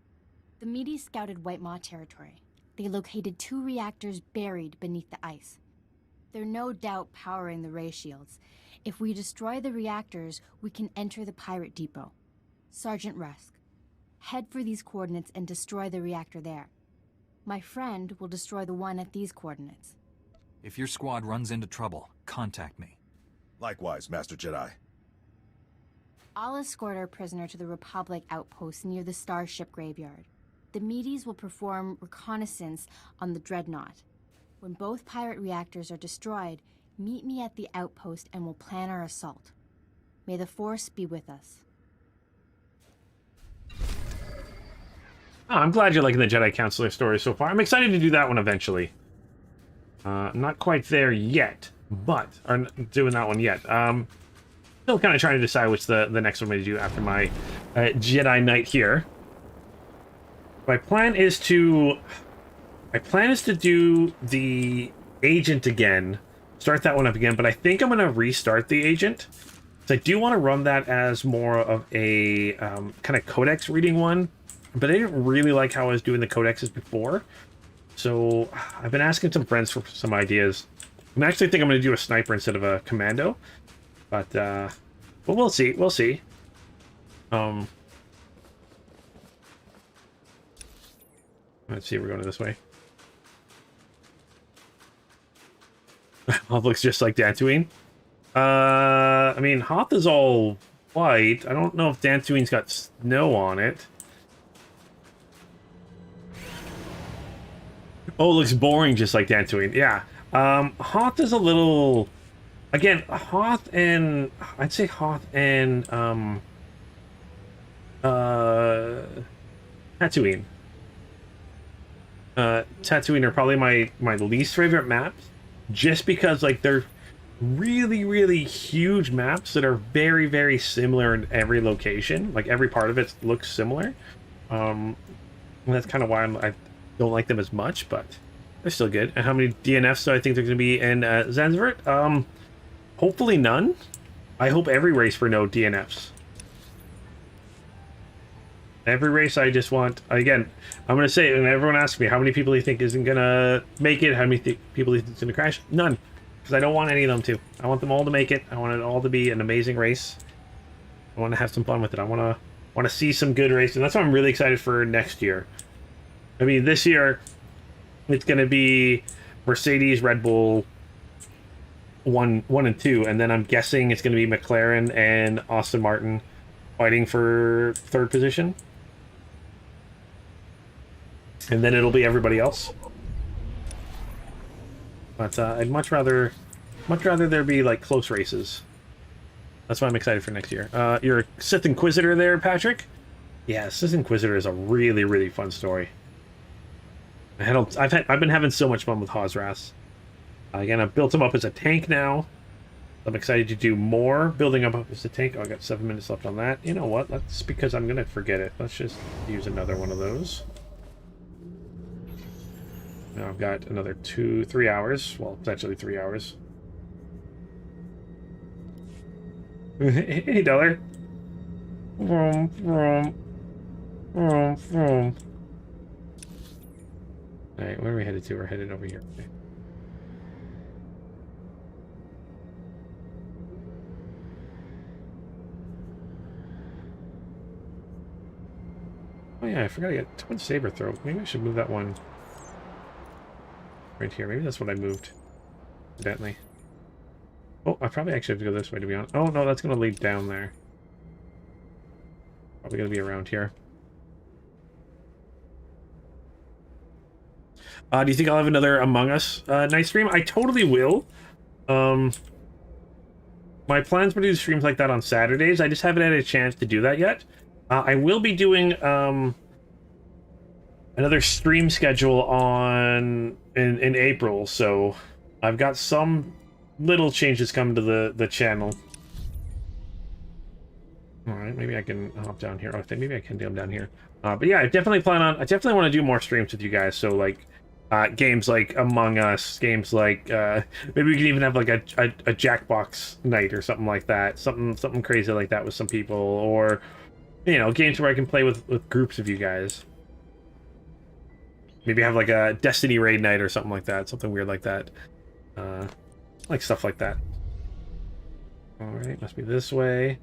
The meaties scouted White Maw territory. They located 2 reactors buried beneath the ice. They're no doubt powering the ray shields. If we destroy the reactors, we can enter the pirate depot. Sergeant Rusk, head for these coordinates and destroy the reactor there. My friend will destroy the one at these coordinates. If your squad runs into trouble, contact me. Likewise, Master Jedi. I'll escort our prisoner to the Republic outpost near the Starship Graveyard. The meaties will perform reconnaissance on the Dreadnought. When both pirate reactors are destroyed, meet me at the outpost and we'll plan our assault. May the Force be with us. Oh, I'm glad you're liking the Jedi Counselor story so far. I'm excited to do that one eventually. Not quite there yet, but I'm doing that one yet. Still kind of trying to decide which the next one I'm going to do after my Jedi Knight here. My plan is to do the agent again, start that one up again, but I think I'm going to restart the agent. So I do want to run that as more of a kind of codex reading one, but I didn't really like how I was doing the codexes before. So I've been asking some friends for some ideas. I actually think I'm going to do a sniper instead of a commando, but we'll see. We'll see. Let's see. We're going this way. Hoth looks just like Dantooine. I mean, Hoth is all white. I don't know if Dantooine's got snow on it. Oh, it looks boring just like Dantooine. Yeah. Hoth is a little... Again, Hoth and... I'd say Hoth and... Tatooine. Tatooine are probably my least favorite maps. Just because, like, they're really, really huge maps that are very, very similar in every location. Like, every part of it looks similar. And that's kind of why I don't like them as much, but they're still good. And how many DNFs do I think they're going to be in Zanzibar? Hopefully none. I hope every race for no DNFs. Every race I just want... Again, I'm going to say, and everyone asks me, how many people do you think isn't going to make it? How many people do you think is going to crash? None. Because I don't want any of them to. I want them all to make it. I want it all to be an amazing race. I want to have some fun with it. I want to see some good racing. That's why I'm really excited for next year. I mean, this year, it's going to be Mercedes, Red Bull, 1 and 2, and then I'm guessing it's going to be McLaren and Aston Martin fighting for 3rd position. And then it'll be everybody else. But I'd much rather there be like close races. That's why I'm excited for next year. You're a Sith Inquisitor there, Patrick? Yeah, Sith Inquisitor is a really, really fun story. I've been having so much fun with Hozras. Again, I've built him up as a tank now. I'm excited to do more building up as a tank. Oh, I got 7 minutes left on that. You know what? That's because I'm gonna forget it. Let's just use another one of those. Now I've got another 3 hours. Well, potentially 3 hours. Hey, Dollar. Vroom, vroom. Vroom, vroom. Alright, where are we headed to? We're headed over here. Okay. Oh yeah, I forgot I got Twin Saber Throw. Maybe I should move that one right here. Maybe that's what I moved. Evidently. Oh, I probably actually have to go this way, to be honest. Oh, no, that's going to lead down there. Probably going to be around here. Do you think I'll have another Among Us night stream? I totally will. My plans were to do streams like that on Saturdays. I just haven't had a chance to do that yet. I will be doing another stream schedule in April, so I've got some little changes coming to the channel. All right, maybe I can hop down here. Oh, maybe I can do them down here. But yeah, I definitely want to do more streams with you guys. So like, games like Among Us, games like maybe we can even have like a Jackbox night or something like that. Something crazy like that with some people, or you know, games where I can play with groups of you guys. Maybe have like a Destiny raid night or something like that. Something weird like that. Like stuff like that. All right, must be this way.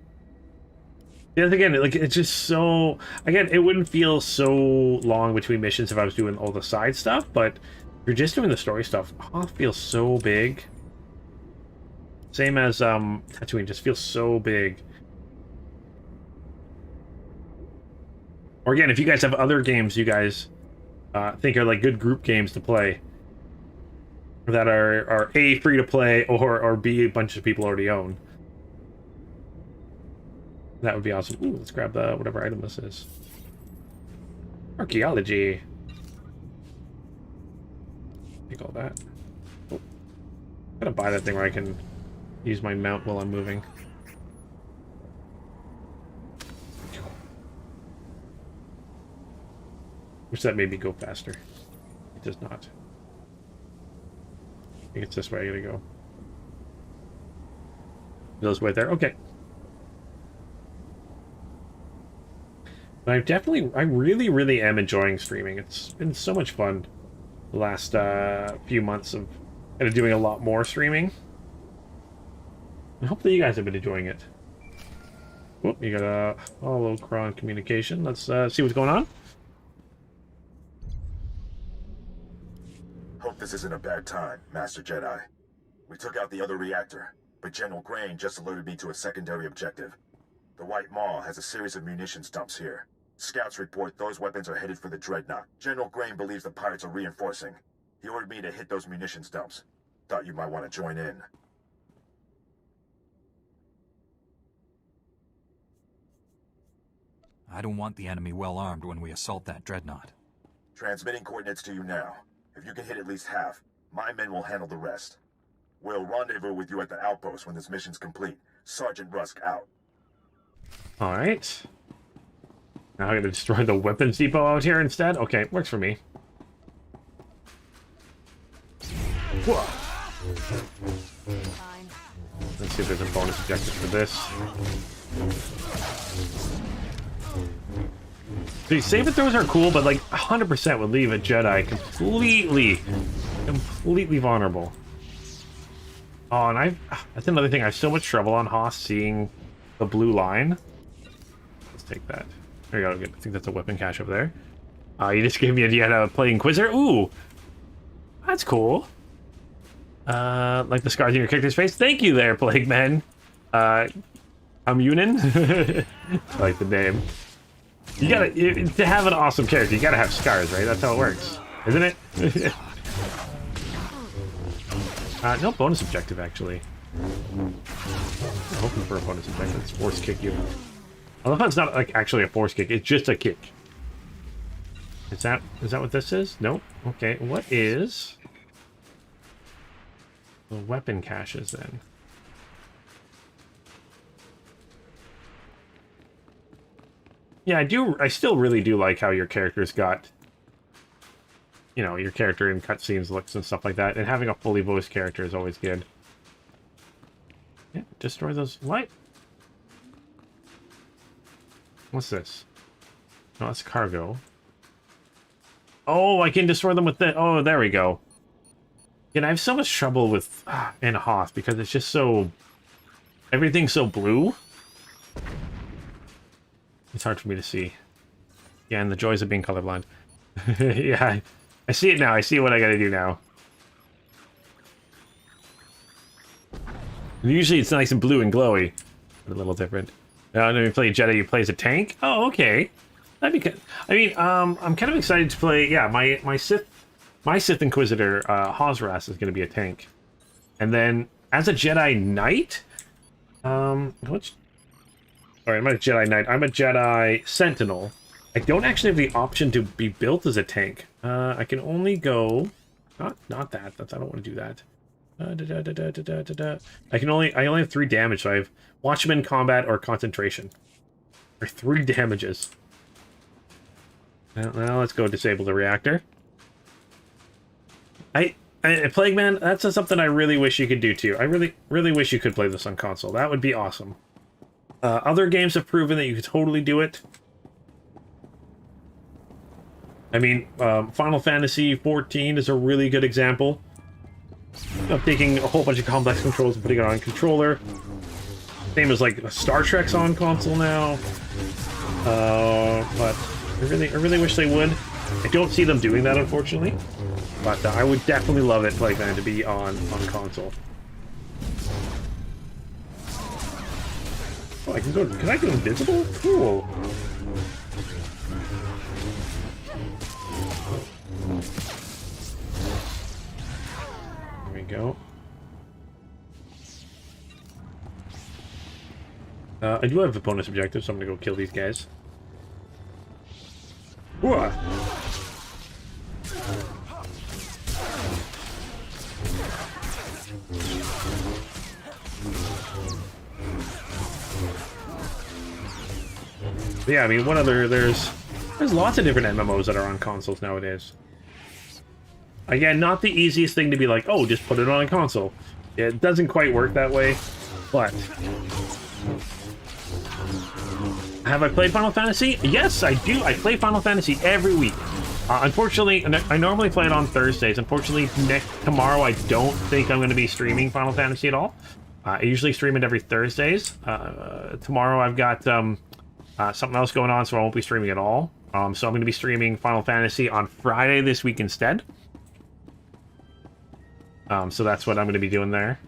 Yeah, again, like it's just so. Again, it wouldn't feel so long between missions if I was doing all the side stuff, but if you're just doing the story stuff, Hoth feels so big. Same as Tatooine, just feels so big. Or again, if you guys have other games you guys think are like good group games to play, that are A, free to play, or B, a bunch of people already own. That would be awesome. Ooh, let's grab the whatever item this is. Archaeology. Take all that. Oh. I'm gonna buy that thing where I can use my mount while I'm moving. Wish that made me go faster. It does not. I think it's this way I gotta go. Those way there. Okay. But I really am enjoying streaming. It's been so much fun the last few months of kind of doing a lot more streaming. And hopefully you guys have been enjoying it. Oh, you got a holocron communication. Let's see what's going on. Hope this isn't a bad time, Master Jedi. We took out the other reactor, but General Grain just alerted me to a secondary objective. The White Maw has a series of munitions dumps here. Scouts report those weapons are headed for the Dreadnought. General Grain believes the pirates are reinforcing. He ordered me to hit those munitions dumps. Thought you might want to join in. I don't want the enemy well armed when we assault that Dreadnought. Transmitting coordinates to you now. If you can hit at least half, my men will handle the rest. We'll rendezvous with you at the outpost when this mission's complete. Sergeant Rusk out. Alright. Now I'm gonna destroy the weapons depot out here instead? Okay, works for me. Whoa. Fine. Let's see if there's a bonus objective for this. See, save throws are cool, but like 100% would leave a Jedi completely vulnerable. Oh, and that's another thing. I have so much trouble on Hoth seeing the blue line. Let's take that. There you go. I think that's a weapon cache over there. You just gave me an idea how to play Inquisitor. Ooh, that's cool. Like the scars in your character's face. Thank you there, Plague Men. I'm Yunin. I like the name. You gotta, to have an awesome character, you gotta have scars, right? That's how it works, isn't it? No bonus objective, actually. I'm hoping for a bonus objective. Let's force kick you. I love how it's not like actually a force kick, it's just a kick. Is that what this is? Nope. Okay, what is the weapon caches then? Yeah, I still really do like how your character's got, you know, your character in cutscenes looks and stuff like that, and having a fully voiced character is always good. Yeah, destroy those. What? What's this? No, that's cargo. Oh, I can destroy them with the. Oh, there we go. And I have so much trouble with in Hoth because it's just so. Everything's so blue. It's hard for me to see. Yeah, and the joys of being colorblind. Yeah, I see it now. I see what I gotta do now. Usually it's nice and blue and glowy. But a little different. When you play Jedi, you play as a tank? Oh, okay. That'd be good. I mean, I'm kind of excited to play... Yeah, my Sith Inquisitor, Hosras, is going to be a tank. And then, as a Jedi Knight... Which... Alright, I'm not a Jedi Knight. I'm a Jedi Sentinel. I don't actually have the option to be built as a tank. I can only go... Not that. I don't want to do that. I only have 3 damage, so I have Watchman, Combat, or Concentration. Or 3 damages. Now let's go disable the reactor. Plague Man, that's something I really wish you could do too. I really wish you could play this on console. That would be awesome. Other games have proven that you could totally do it. I mean, Final Fantasy XIV is a really good example of taking a whole bunch of complex controls and putting it on a controller. Same as like Star Trek's on console now. But I really wish they would. I don't see them doing that, unfortunately. But I would definitely love it, Plague Man, to be on console. Oh, I can go. Can I go invisible? Cool. There we go. I do have a bonus objective, so I'm gonna go kill these guys. Whoa. Yeah, I mean, what other... There's lots of different MMOs that are on consoles nowadays. Again, not the easiest thing to be like, oh, just put it on a console. It doesn't quite work that way, but... Have I played Final Fantasy? Yes, I do. I play Final Fantasy every week. Unfortunately, I normally play it on Thursdays. Unfortunately, tomorrow I don't think I'm going to be streaming Final Fantasy at all. I usually stream it every Thursdays. Tomorrow I've got something else going on, so I won't be streaming at all. So I'm going to be streaming Final Fantasy on Friday this week instead. So that's what I'm going to be doing there.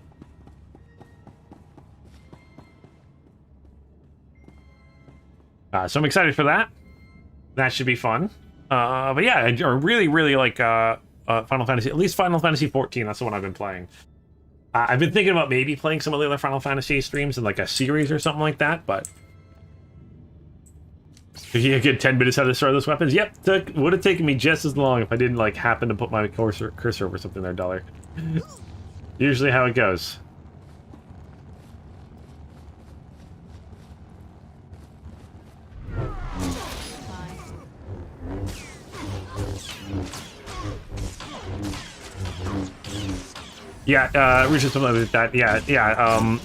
So I'm excited for that. That should be fun. But yeah, I really like Final Fantasy. At least Final Fantasy XIV. That's the one I've been playing. I've been thinking about maybe playing some of the other Final Fantasy streams in like a series or something like that, but... If you get 10 minutes how to destroy those weapons? Yep, would have taken me just as long if I didn't like happen to put my cursor over something there, Dollar. Usually how it goes. Yeah, Richard, something like that. Yeah,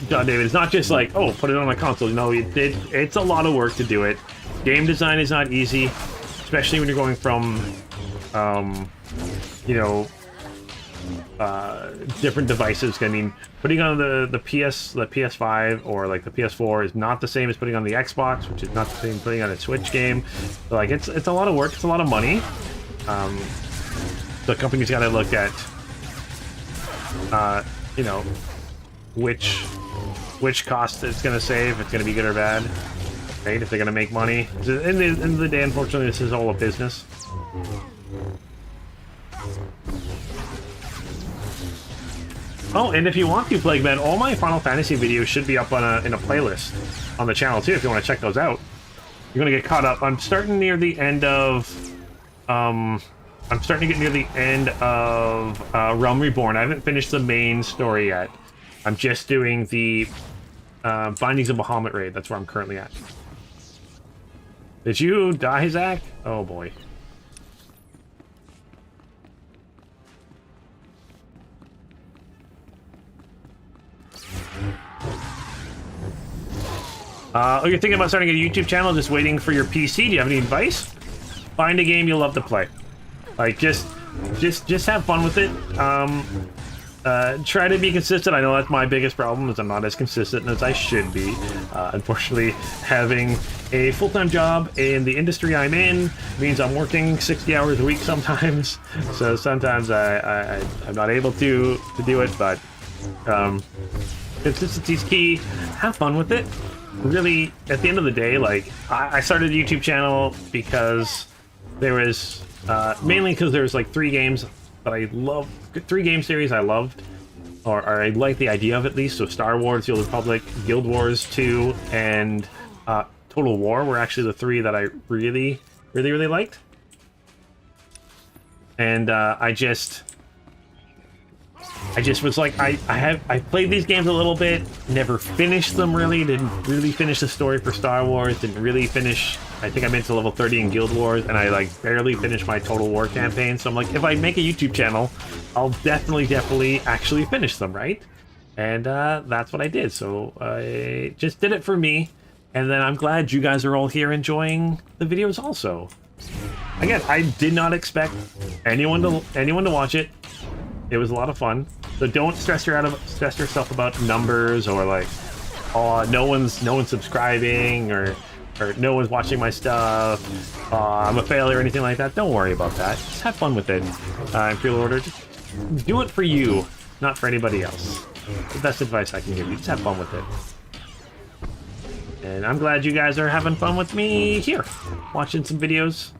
John David, it's not just like, oh, put it on a console. No, it's a lot of work to do it. Game design is not easy, especially when you're going from, you know, different devices. I mean, putting on the PS5 or like the PS4 is not the same as putting on the Xbox, which is not the same as putting on a Switch game. So, like, it's a lot of work. It's a lot of money. The company's got to look at, you know, which cost it's going to save. If it's going to be good or bad. Right, if they're going to make money. In the end of the day, unfortunately, this is all a business. Oh, and if you want to, Plague Man, all my Final Fantasy videos should be up on in a playlist on the channel, too, if you want to check those out. You're going to get caught up. I'm starting near the end of... I'm starting to get near the end of Realm Reborn. I haven't finished the main story yet. I'm just doing the Bindings of Bahamut raid. That's where I'm currently at. Did you die, Zach? Oh, boy. Oh, you're thinking about starting a YouTube channel, just waiting for your PC? Do you have any advice? Find a game you'll love to play. Like, just have fun with it. Try to be consistent. I know that's my biggest problem, is I'm not as consistent as I should be. Unfortunately, having a full-time job in the industry I'm in means I'm working 60 hours a week sometimes. So sometimes I'm not able to do it, but consistency's key. Have fun with it. Really, at the end of the day, like, I started a YouTube channel because there was, mainly because there's like 3 games that I love, 3 game series I loved, or I like the idea of at least. So Star Wars, The Old Republic, Guild Wars 2, and Total War were actually the 3 that I really liked. And I just I just was like, I played these games a little bit, never finished them really, didn't really finish the story for Star Wars, didn't really finish, I think I made it to level 30 in Guild Wars, and I like barely finished my Total War campaign, so I'm like, if I make a YouTube channel, I'll definitely actually finish them, right? And that's what I did, so I just did it for me, and then I'm glad you guys are all here enjoying the videos also. Again, I did not expect anyone to watch it. It was a lot of fun. So don't stress yourself about numbers or like, oh, no one's subscribing or no one's watching my stuff. I'm a failure or anything like that. Don't worry about that. Just have fun with it. Imperial Order, just do it for you, not for anybody else. The best advice I can give you. Just have fun with it. And I'm glad you guys are having fun with me here, watching some videos.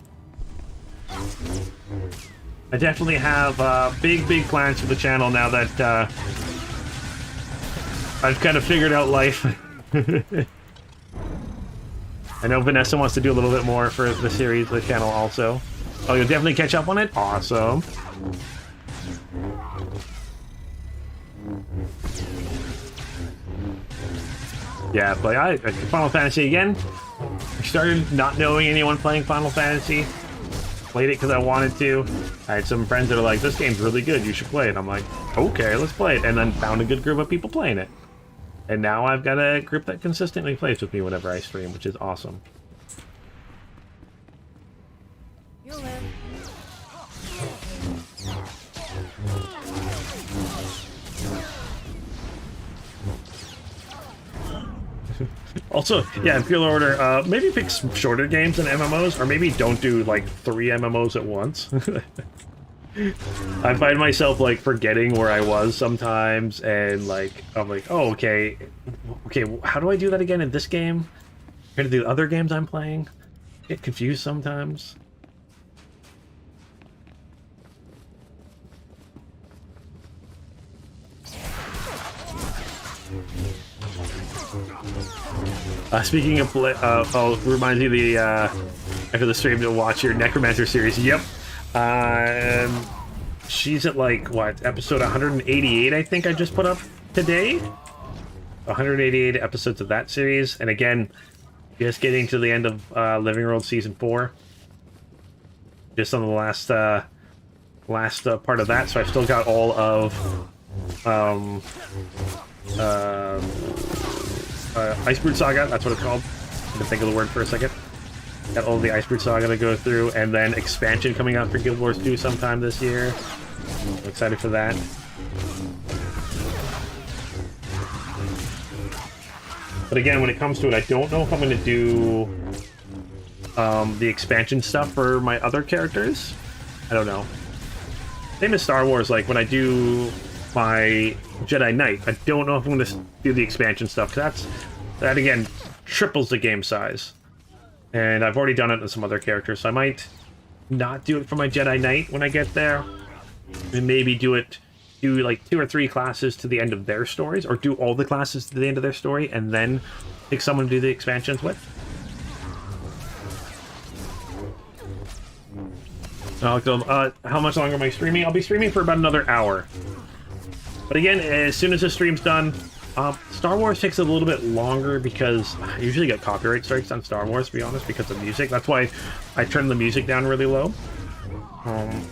I definitely have big plans for the channel now that I've kind of figured out life. I know Vanessa wants to do a little bit more for the series, the channel also. Oh, you'll definitely catch up on it? Awesome. Yeah, but Final Fantasy again. I started not knowing anyone playing Final Fantasy. Played it because I wanted to. I had some friends that are like, this game's really good, you should play it. I'm like, okay, let's play it. And then found a good group of people playing it. And now I've got a group that consistently plays with me whenever I stream, which is awesome. You'll live. Also, yeah, Imperial Order, maybe pick some shorter games than MMOs, or maybe don't do, like, 3 MMOs at once. I find myself, like, forgetting where I was sometimes, and, like, I'm like, oh, okay, how do I do that again in this game? Compared to the other games I'm playing? Get confused sometimes. Speaking of, oh, reminds me of the, after the stream to watch your Necromancer series. Yep. She's at, like, what, episode 188, I think I just put up today? 188 episodes of that series. And again, just getting to the end of Living World Season 4. Just on the last part of that, so I've still got all of, Icebrood Saga, that's what it's called. I can think of the word for a second. Got all the Icebrood Saga to go through, and then expansion coming out for Guild Wars 2 sometime this year. I'm excited for that. But again, when it comes to it, I don't know if I'm going to do the expansion stuff for my other characters. I don't know. Same as Star Wars, like when I do my Jedi Knight, I don't know if I'm going to do the expansion stuff, because that again triples the game size. And I've already done it with some other characters, so I might not do it for my Jedi Knight when I get there. And maybe do like 2 or 3 classes to the end of their stories, or do all the classes to the end of their story, and then pick someone to do the expansions with. How much longer am I streaming? I'll be streaming for about another hour. But again, as soon as the stream's done, Star Wars takes a little bit longer because I usually get copyright strikes on Star Wars, to be honest, because of music. That's why I turn the music down really low.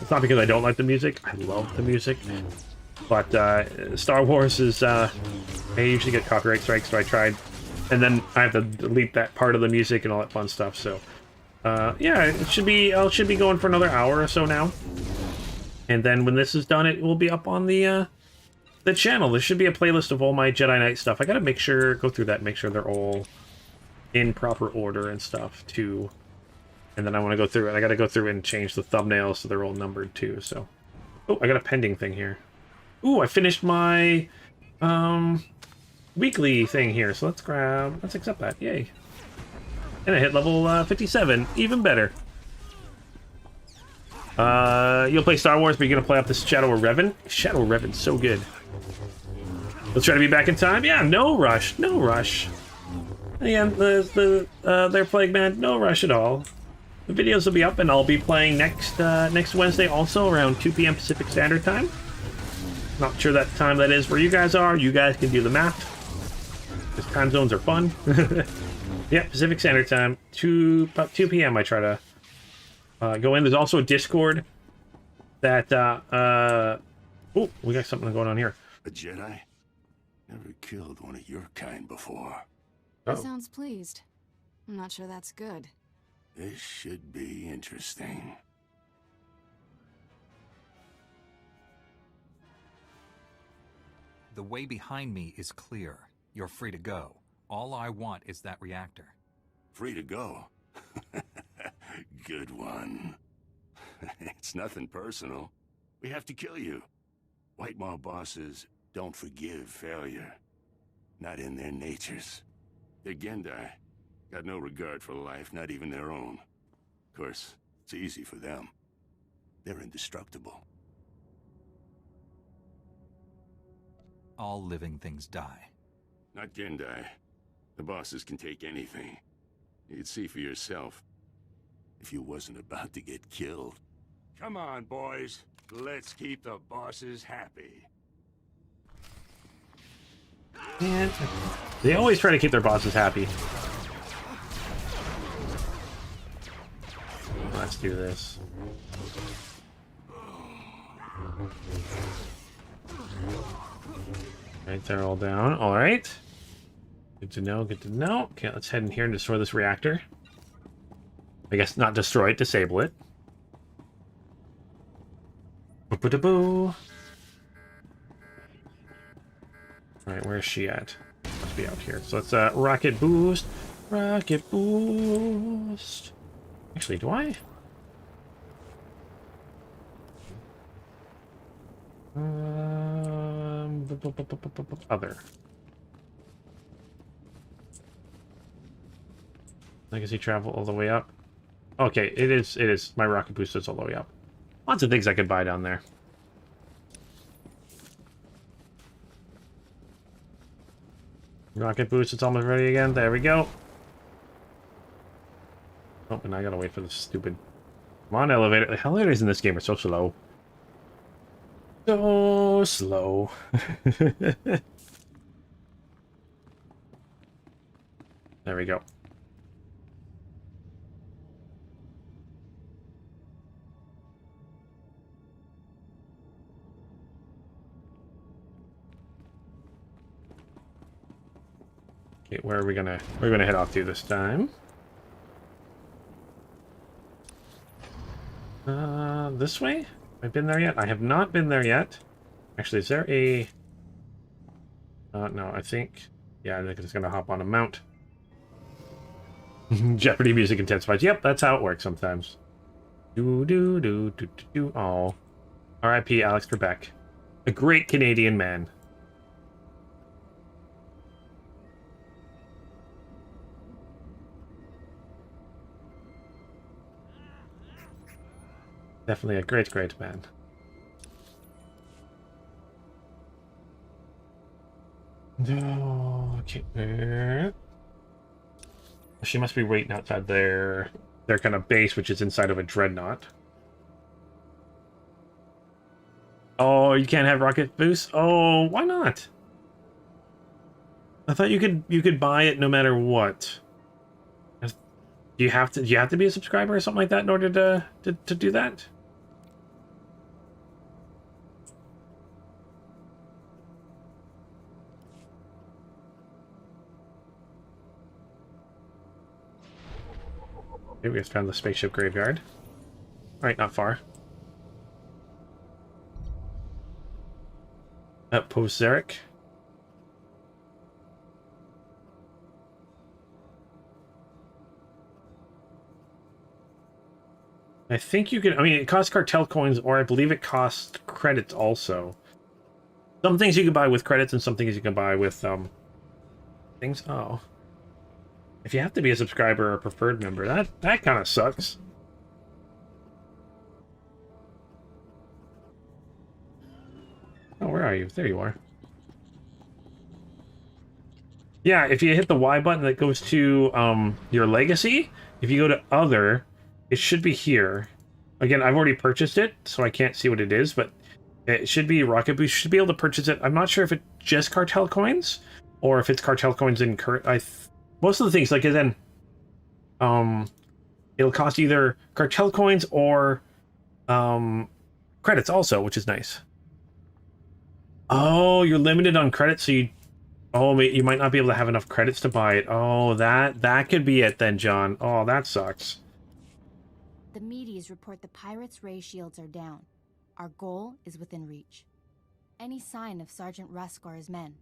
It's not because I don't like the music. I love the music. But Star Wars is... I usually get copyright strikes, so I tried. And then I have to delete that part of the music and all that fun stuff, so... yeah, I should be going for another hour or so now. And then when this is done, it will be up on the channel. There should be a playlist of all my Jedi Knight stuff. I gotta go through that and make sure they're all in proper order and stuff, too. And then I want to go through it. I gotta go through and change the thumbnails so they're all numbered, too, so... Oh, I got a pending thing here. Ooh, I finished my, weekly thing here, so let's accept that. Yay. And I hit level 57. Even better. You'll play Star Wars, but you're gonna play up this Shadow of Revan? Shadow of Revan's so good. Let's try to be back in time. Yeah, no rush. No rush. Yeah, they're Plague Man. No rush at all. The videos will be up, and I'll be playing next Wednesday also around 2 p.m. Pacific Standard Time. Not sure that time that is where you guys are. You guys can do the math. Because time zones are fun. Yeah, Pacific Standard Time. About 2 p.m. I try to go in. There's also a Discord that... oh, we got something going on here. A Jedi? Never killed one of your kind before. He sounds pleased. I'm not sure that's good. This should be interesting. The way behind me is clear. You're free to go. All I want is that reactor. Free to go? Good one. It's nothing personal. We have to kill you. White Maw bosses don't forgive failure. Not in their natures. They're Gendai. Got no regard for life, not even their own. Of course, it's easy for them. They're indestructible. All living things die. Not Gendai. The bosses can take anything. You'd see for yourself. If you wasn't about to get killed. Come on, boys. Let's keep the bosses happy. Man, they always try to keep their bosses happy. Let's do this. Right, they're all down. All right. Good to know, good to know. Okay, let's head in here and destroy this reactor. I guess not destroy it, disable it. Boo-boo-da-boo. Alright, where is she at? Must be out here. So let's rocket boost. Rocket boost. Actually, do I? Other. Legacy travel all the way up. Okay, it is. My rocket boost is all the way up. Lots of things I could buy down there. Rocket boost, it's almost ready again. There we go. Oh, and I gotta wait for the stupid... Come on, elevator. The elevators in this game are so slow. So slow. There we go. Okay, where are we gonna... We're gonna head off to this time. This way? Have I been there yet? I have not been there yet. Actually, is there a... no, I think... Yeah, I think it's gonna hop on a mount. Jeopardy music intensifies. Yep, that's how it works sometimes. Do. Oh. R.I.P. Alex Trebek. A great Canadian man. Definitely a great, great man. No, okay. She must be waiting outside their kind of base, which is inside of a Dreadnought. Oh, you can't have rocket boost? Oh, why not? I thought you could buy it no matter what. Do you have to be a subscriber or something like that in order to do that? Okay, we just found the spaceship graveyard. Alright, not far. Outpost Zarek. I think you can... I mean, it costs cartel coins, or I believe it costs credits also. Some things you can buy with credits, and some things you can buy with, things... Oh. If you have to be a subscriber or a preferred member, that kind of sucks. Oh, where are you? There you are. Yeah, if you hit the Y button, that goes to your legacy. If you go to other, it should be here. Again, I've already purchased it, so I can't see what it is, but It should be rocket boost. You should be able to purchase it. I'm not sure if it's just cartel coins or if it's cartel coins in current. Most of the things, like, then it'll cost either cartel coins or credits also, which is nice. Oh, you're limited on credits, so you might not be able to have enough credits to buy it. Oh, that could be it then, John. Oh, that sucks. The meaties report the pirates' ray shields are down. Our goal is within reach. Any sign of Sergeant Rusk or his men?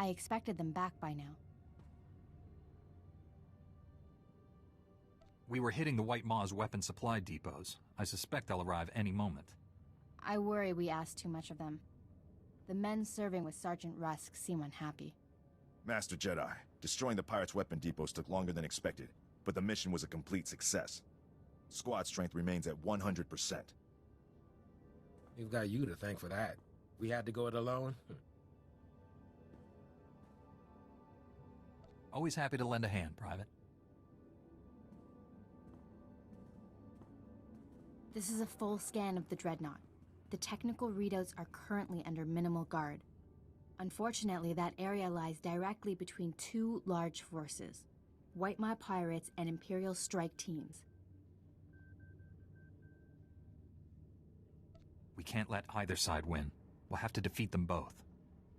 I expected them back by now. We were hitting the White Maw's weapon supply depots. I suspect they'll arrive any moment. I worry we asked too much of them. The men serving with Sergeant Rusk seem unhappy. Master Jedi, destroying the pirates' weapon depots took longer than expected, but the mission was a complete success. Squad strength remains at 100%. We've got you to thank for that. We had to go it alone. Always happy to lend a hand, Private. This is a full scan of the Dreadnought. The technical readouts are currently under minimal guard. Unfortunately, that area lies directly between two large forces, White Maw pirates and Imperial strike teams. We can't let either side win. We'll have to defeat them both.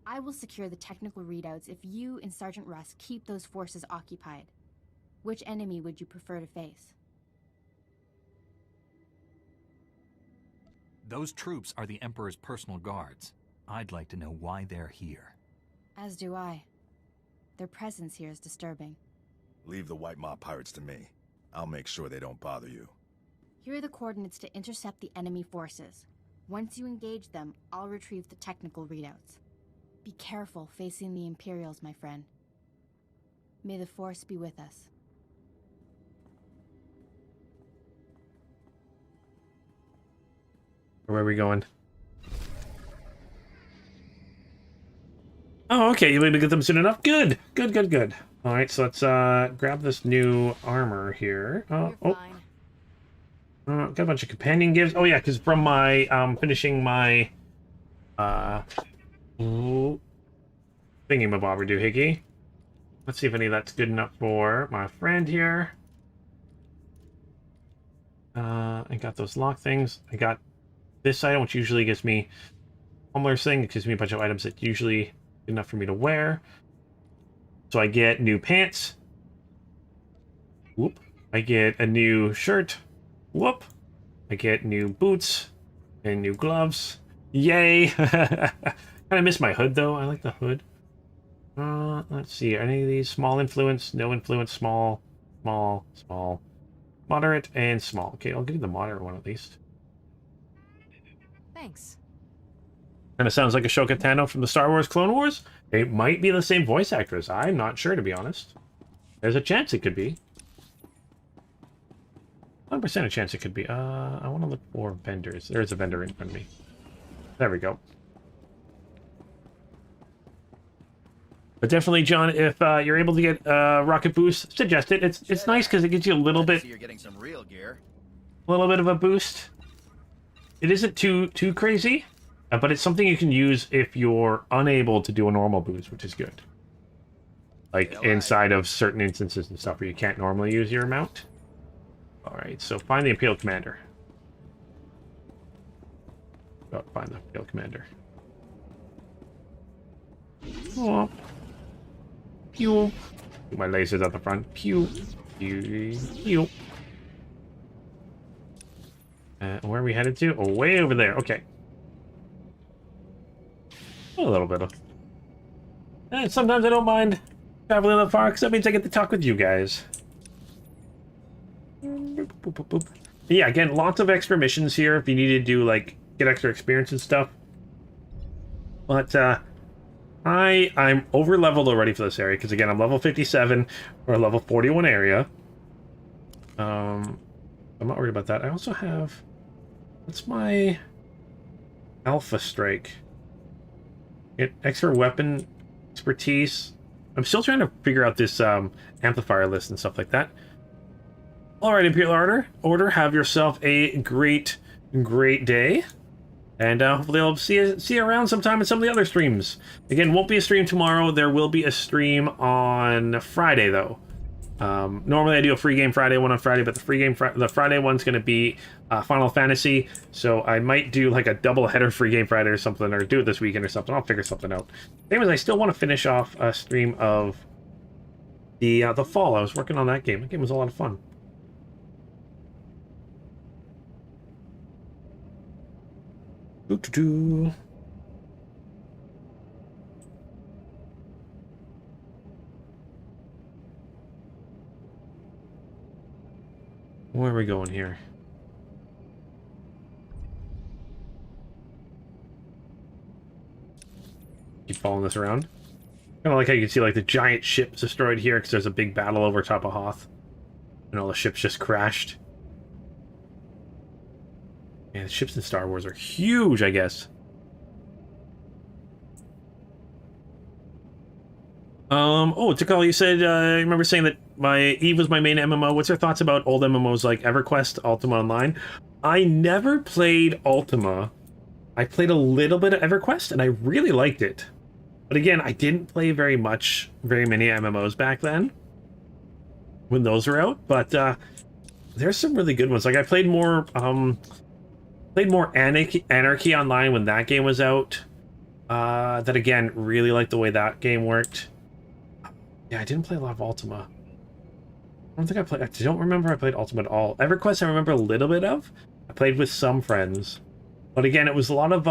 I will secure the technical readouts if you and Sergeant Rusk keep those forces occupied. Which enemy would you prefer to face? Those troops are the Emperor's personal guards. I'd like to know why they're here. As do I. Their presence here is disturbing. Leave the White Maw pirates to me. I'll make sure they don't bother you. Here are the coordinates to intercept the enemy forces. Once you engage them, I'll retrieve the technical readouts. Be careful facing the Imperials, my friend. May the Force be with us. Where are we going? Oh, okay. You able to get them soon enough? Good. Good, good, good. All right, so let's grab this new armor here. Got a bunch of companion gifts. Oh, yeah, because from my finishing my thingy-mabobber doohickey. Let's see if any of that's good enough for my friend here. I got those lock things. I got this item, which usually gives me Humbler's thing. It gives me a bunch of items that usually good enough for me to wear. So I get new pants. Whoop. I get a new shirt. Whoop. I get new boots and new gloves. Yay. Kind of miss my hood, though. I like the hood. Let's see. Any of these? Small influence, no influence, small, small, small, moderate, and small. Okay, I'll give you the moderate one at least. Thanks. Kind of sounds like Ashoka Tano from the Star Wars Clone Wars. It might be the same voice actress. I'm not sure, to be honest. There's a chance it could be. 100% a chance it could be. I want to look for vendors. There's a vendor in front of me. There we go. But definitely, John, if you're able to get rocket boost, suggest it. It's nice because it gives you a little bit. You're getting some real gear. A little bit of a boost. It isn't too crazy, but it's something you can use if you're unable to do a normal boost, which is good. Like inside of certain instances and stuff where you can't normally use your amount. All right, so find the Imperial Commander. Oh, find the Imperial Commander. Oh. Pew. My lasers at the front. Pew. Pew. Pew. Where are we headed to? Oh, way over there. Okay. A little bit of... And sometimes I don't mind traveling that far, because that means I get to talk with you guys. Boop, boop, boop, boop. Yeah, again, lots of extra missions here if you need to do, like, get extra experience and stuff. But, I'm over-leveled already for this area, because, again, I'm level 57 or level 41 area. I'm not worried about that. I also have... What's my Alpha Strike? Get extra weapon expertise. I'm still trying to figure out this amplifier list and stuff like that. All right, Imperial Order, have yourself a great day. And hopefully I'll see you around sometime in some of the other streams. Again, won't be a stream tomorrow. There will be a stream on Friday, though. Normally I do a free game Friday one on Friday, but the Friday one's going to be Final Fantasy. So I might do like a double header free game Friday or something, or do it this weekend or something. I'll figure something out. Same as I still want to finish off a stream of the Fall. I was working on that game. That game was a lot of fun. Doo-doo-doo. Where are we going here? Keep following this around. Kind of like how you can see like the giant ships destroyed here because there's a big battle over top of Hoth. And all the ships just crashed. Man, the ships in Star Wars are huge, I guess. Oh, Tikal, you said, I remember saying that Eve was my main MMO. What's your thoughts about old MMOs like EverQuest, Ultima Online? I never played Ultima. I played a little bit of EverQuest, and I really liked it. But again, I didn't play very many MMOs back then, when those were out. But there's some really good ones. Like I played more Anarchy Online when that game was out. That again, really liked the way that game worked. Yeah, I didn't play a lot of Ultima. I don't remember I played Ultima at all. EverQuest I remember a little bit of. I played with some friends. But again, it was a lot of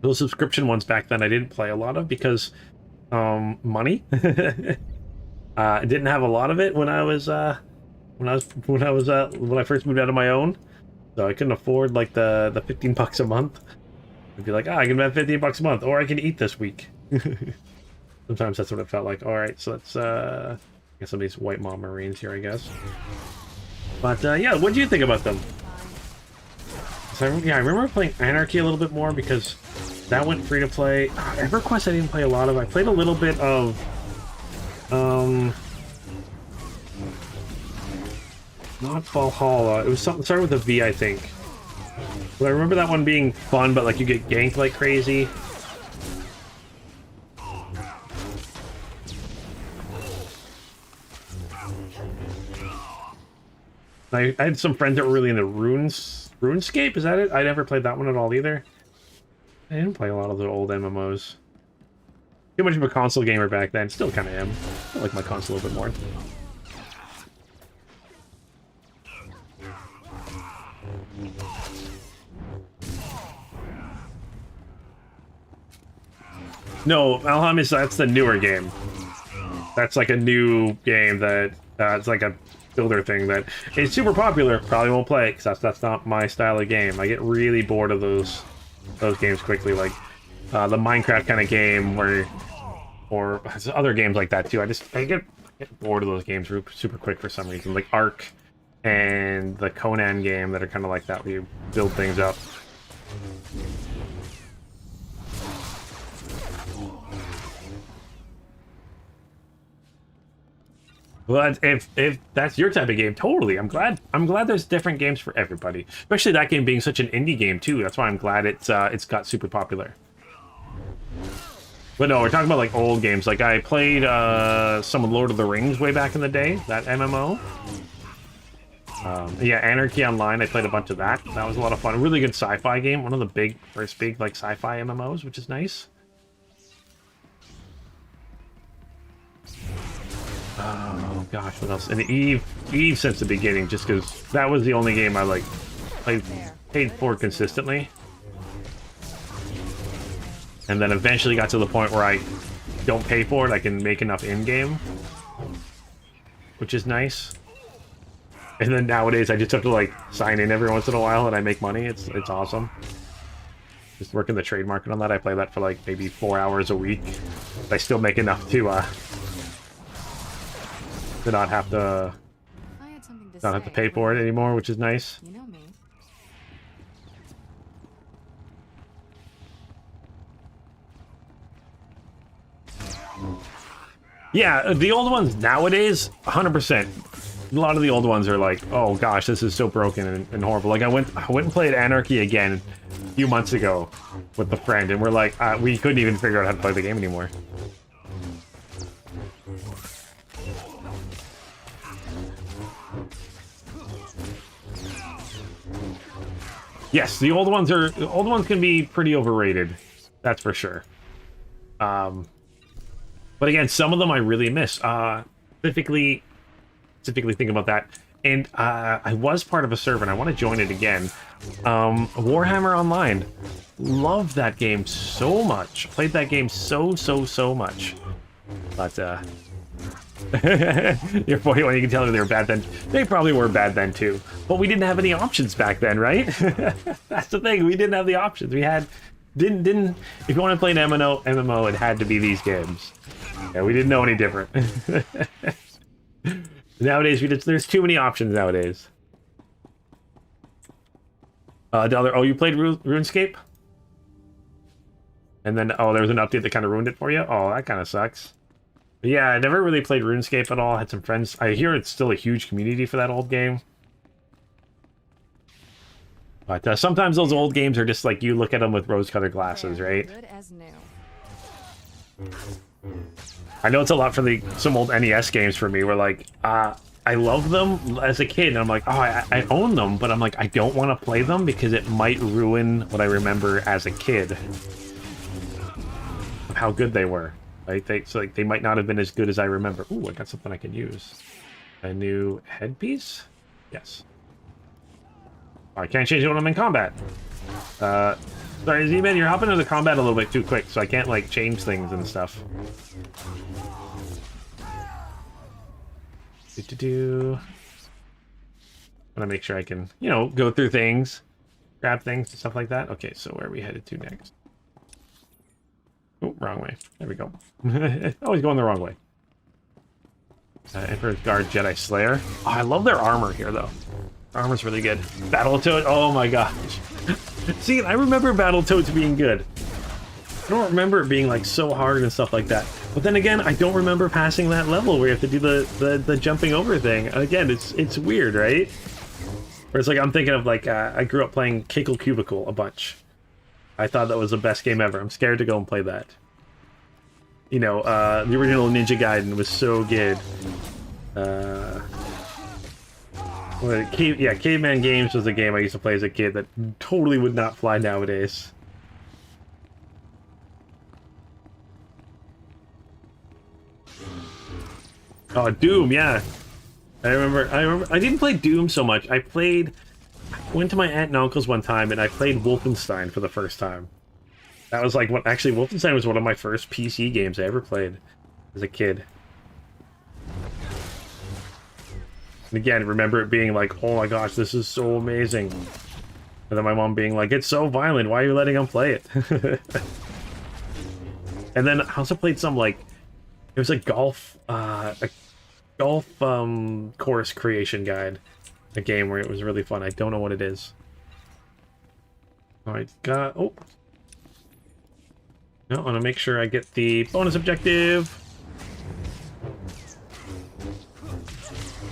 those subscription ones back then I didn't play a lot of because money. I didn't have a lot of it when I first moved out on my own. So I couldn't afford like the $15 a month. I'd be like, I can spend $15 a month, or I can eat this week. Sometimes that's what it felt like. All right, so let's get some of these White Maw Marines here, I guess. But yeah, what do you think about them? So, I remember playing Anarchy a little bit more because that went free to play. EverQuest I didn't play a lot of. I played a little bit of not Valhalla. It was something started with a V, I think. But I remember that one being fun, but like you get ganked like crazy. I had some friends that were really into RuneScape, is that it? I never played that one at all either. I didn't play a lot of the old MMOs. Too much of a console gamer back then. Still kind of am. I like my console a little bit more. No, Valheim that's the newer game. That's like a new game that it's like a builder thing that it's super popular. Probably won't play it because that's not my style of game. I get really bored of those games quickly, like the Minecraft kind of game, or other games like that too. I get bored of those games super quick for some reason, like Ark and the Conan game that are kind of like that, where you build things up. Well, if that's your type of game, totally. I'm glad there's different games for everybody. Especially that game being such an indie game too. That's why I'm glad it's got super popular. But no, we're talking about like old games. Like I played some of Lord of the Rings way back in the day, that MMO. Yeah, Anarchy Online. I played a bunch of that. That was a lot of fun. A really good sci-fi game. One of the first big like sci-fi MMOs, which is nice. Oh gosh, what else? And Eve since the beginning, just because that was the only game I like paid for consistently. And then eventually got to the point where I don't pay for it. I can make enough in-game, which is nice. And then nowadays I just have to like sign in every once in a while and I make money. It's awesome. Just working the trade market on that. I play that for like maybe 4 hours a week. But I still make enough to not have to pay for it anymore, which is nice. You know me. Yeah, the old ones nowadays, 100%. A lot of the old ones are like, oh gosh, this is so broken and horrible. Like I went and played Anarchy again few months ago with a friend, and we're like, we couldn't even figure out how to play the game anymore. Yes, the old ones can be pretty overrated. That's for sure. But again, some of them I really miss. Specifically thinking about that. And I was part of a server, and I want to join it again. Warhammer Online. Loved that game so much. Played that game so much. But, you're 41, you can tell me they were bad then. They probably were bad then, too. But we didn't have any options back then, right? That's the thing, we didn't have the options. We had... Didn't... If you want to play an MMO, it had to be these games. Yeah, we didn't know any different. Nowadays, there's too many options nowadays. Dollar, oh, you played RuneScape? And then, oh, there was an update that kind of ruined it for you? Oh, that kind of sucks. But yeah, I never really played RuneScape at all. I had some friends. I hear it's still a huge community for that old game. But sometimes those old games are just like, you look at them with rose-colored glasses, right? Good as new. I know it's a lot for some old NES games for me, where like, I love them as a kid, and I'm like, oh, I own them, but I'm like, I don't want to play them because it might ruin what I remember as a kid of how good they were. Right? They might not have been as good as I remember. Ooh, I got something I can use. A new headpiece? Yes. Oh, I can't change it when I'm in combat. Sorry, Z-Man, you're hopping into combat a little bit too quick, so I can't, like, change things and stuff. I want to make sure I can, you know, go through things, grab things and stuff like that. Okay, so where are we headed to next? Oh, wrong way. There we go. Always going the wrong way. Emperor's Guard Jedi Slayer. Oh, I love their armor here, though. Armor's really good. Battletoad. Oh my gosh. See, I remember Battletoads being good. I don't remember it being like so hard and stuff like that. But then again, I don't remember passing that level where you have to do the jumping over thing. Again, it's weird, right? Where it's like, I'm thinking of like, I grew up playing Kickle Cubicle a bunch. I thought that was the best game ever. I'm scared to go and play that. You know, the original Ninja Gaiden was so good. Caveman Games was a game I used to play as a kid that totally would not fly nowadays. Oh, Doom, yeah. I remember, I didn't play Doom so much. I went to my aunt and uncle's one time and I played Wolfenstein for the first time. That was like, actually, Wolfenstein was one of my first PC games I ever played as a kid. And again, remember it being like, oh my gosh, this is so amazing. And then my mom being like, it's so violent, why are you letting them play it? And then I also played some, like, it was a golf course creation guide. A game where it was really fun. I don't know what it is. Alright, oh. No, I want to make sure I get the bonus objective.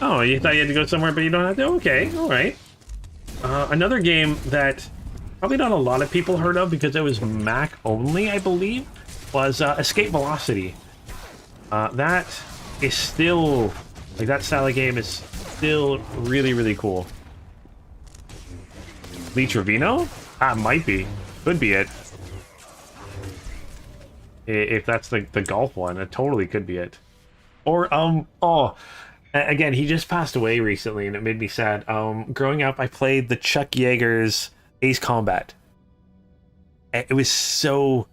Oh, you thought you had to go somewhere, but you don't have to? Okay, alright. Another game that probably not a lot of people heard of because it was Mac only, I believe, was Escape Velocity. That is still, like, that style of game is still really, really cool. Lee Trevino? Might be. Could be it. If that's the golf one, it totally could be it. Or, oh, again, he just passed away recently, and it made me sad. Growing up, I played the Chuck Yeager's Ace Combat. It was so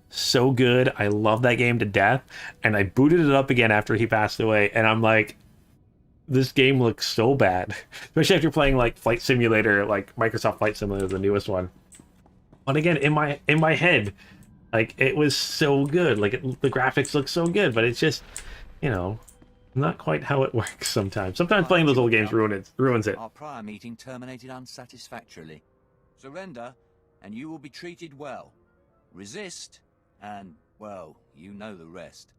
good. I love that game to death, and I booted it up again after he passed away, and I'm like, this game looks so bad. Especially if you're playing, like, Flight Simulator, like Microsoft Flight Simulator, the newest one. But again, in my head, like, it was so good. Like, the graphics look so good, but it's just, you know, not quite how it works sometimes. Sometimes playing those old games ruins it. Our prior meeting terminated unsatisfactorily. Surrender, and you will be treated well. Resist, and, well, you know the rest.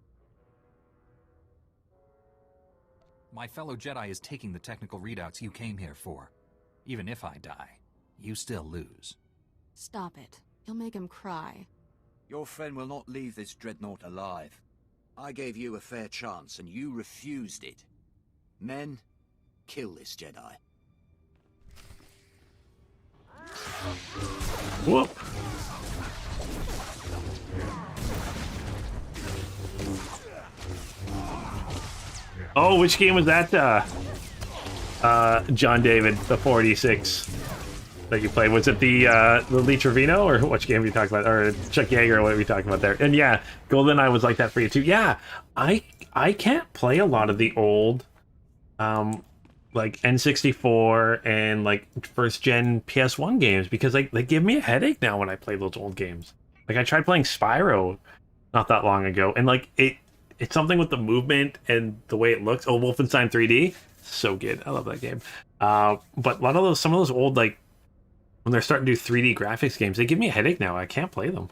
My fellow Jedi is taking the technical readouts you came here for. Even if I die, you still lose. Stop it. You'll make him cry. Your friend will not leave this Dreadnought alive. I gave you a fair chance, and you refused it. Men, kill this Jedi. Whoop. Oh, which game was that, John David, the 46 that you played? Was it the Lee Trevino, or which game were you talking about? Or Chuck Yeager, or what were you talking about there? And yeah, GoldenEye was like that for you too. Yeah, I can't play a lot of the old, like N64 and like first gen PS1 games because like they give me a headache now when I play those old games. Like I tried playing Spyro not that long ago, and like it's something with the movement and the way it looks. Oh, Wolfenstein 3D, so good. I love that game. But a lot of some of those old, like when they're starting to do 3D graphics games, they give me a headache now. I can't play them.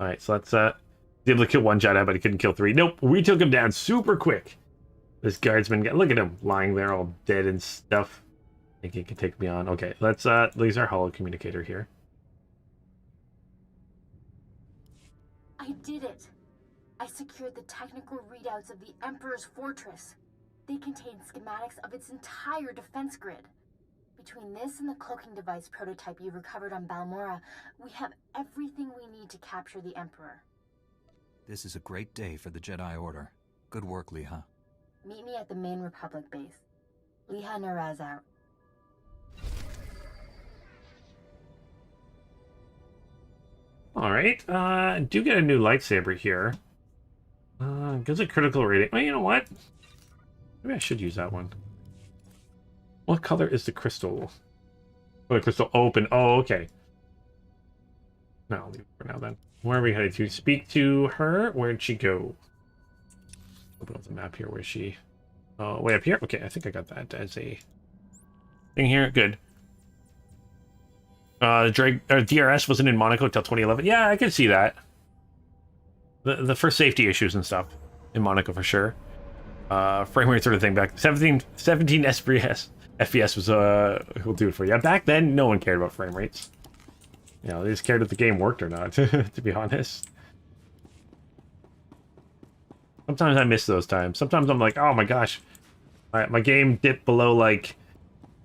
All right, so let's be able to kill one Jedi, but he couldn't kill three. Nope, we took him down super quick. This guardsman, look at him lying there all dead and stuff. I think he can take me on. Okay, let's use our holo communicator here. I did it. I secured the technical readouts of the Emperor's fortress. They contain schematics of its entire defense grid. Between this and the cloaking device prototype you recovered on Balmora, we have everything we need to capture the Emperor. This is a great day for the Jedi Order. Good work, Leha. Meet me at the main Republic base. Leha Naraz out. Alright, do get a new lightsaber here. Gives a critical rating. Well, you know what? Maybe I should use that one. What color is the crystal? Oh, the crystal open. Oh, okay. No, I'll leave it for now then. Where are we headed to? Speak to her? Where'd she go? Open up the map here. Where's she? Oh, way up here? Okay, I think I got that as a thing here. Good. DRS wasn't in Monaco until 2011. Yeah, I can see that. The first safety issues and stuff in Monaco for sure. Frame rate sort of thing back 17 FPS was who'll do it for you. Back then, no one cared about frame rates. You know, they just cared if the game worked or not. To be honest. Sometimes I miss those times. Sometimes I'm like, oh my gosh, my game dipped below like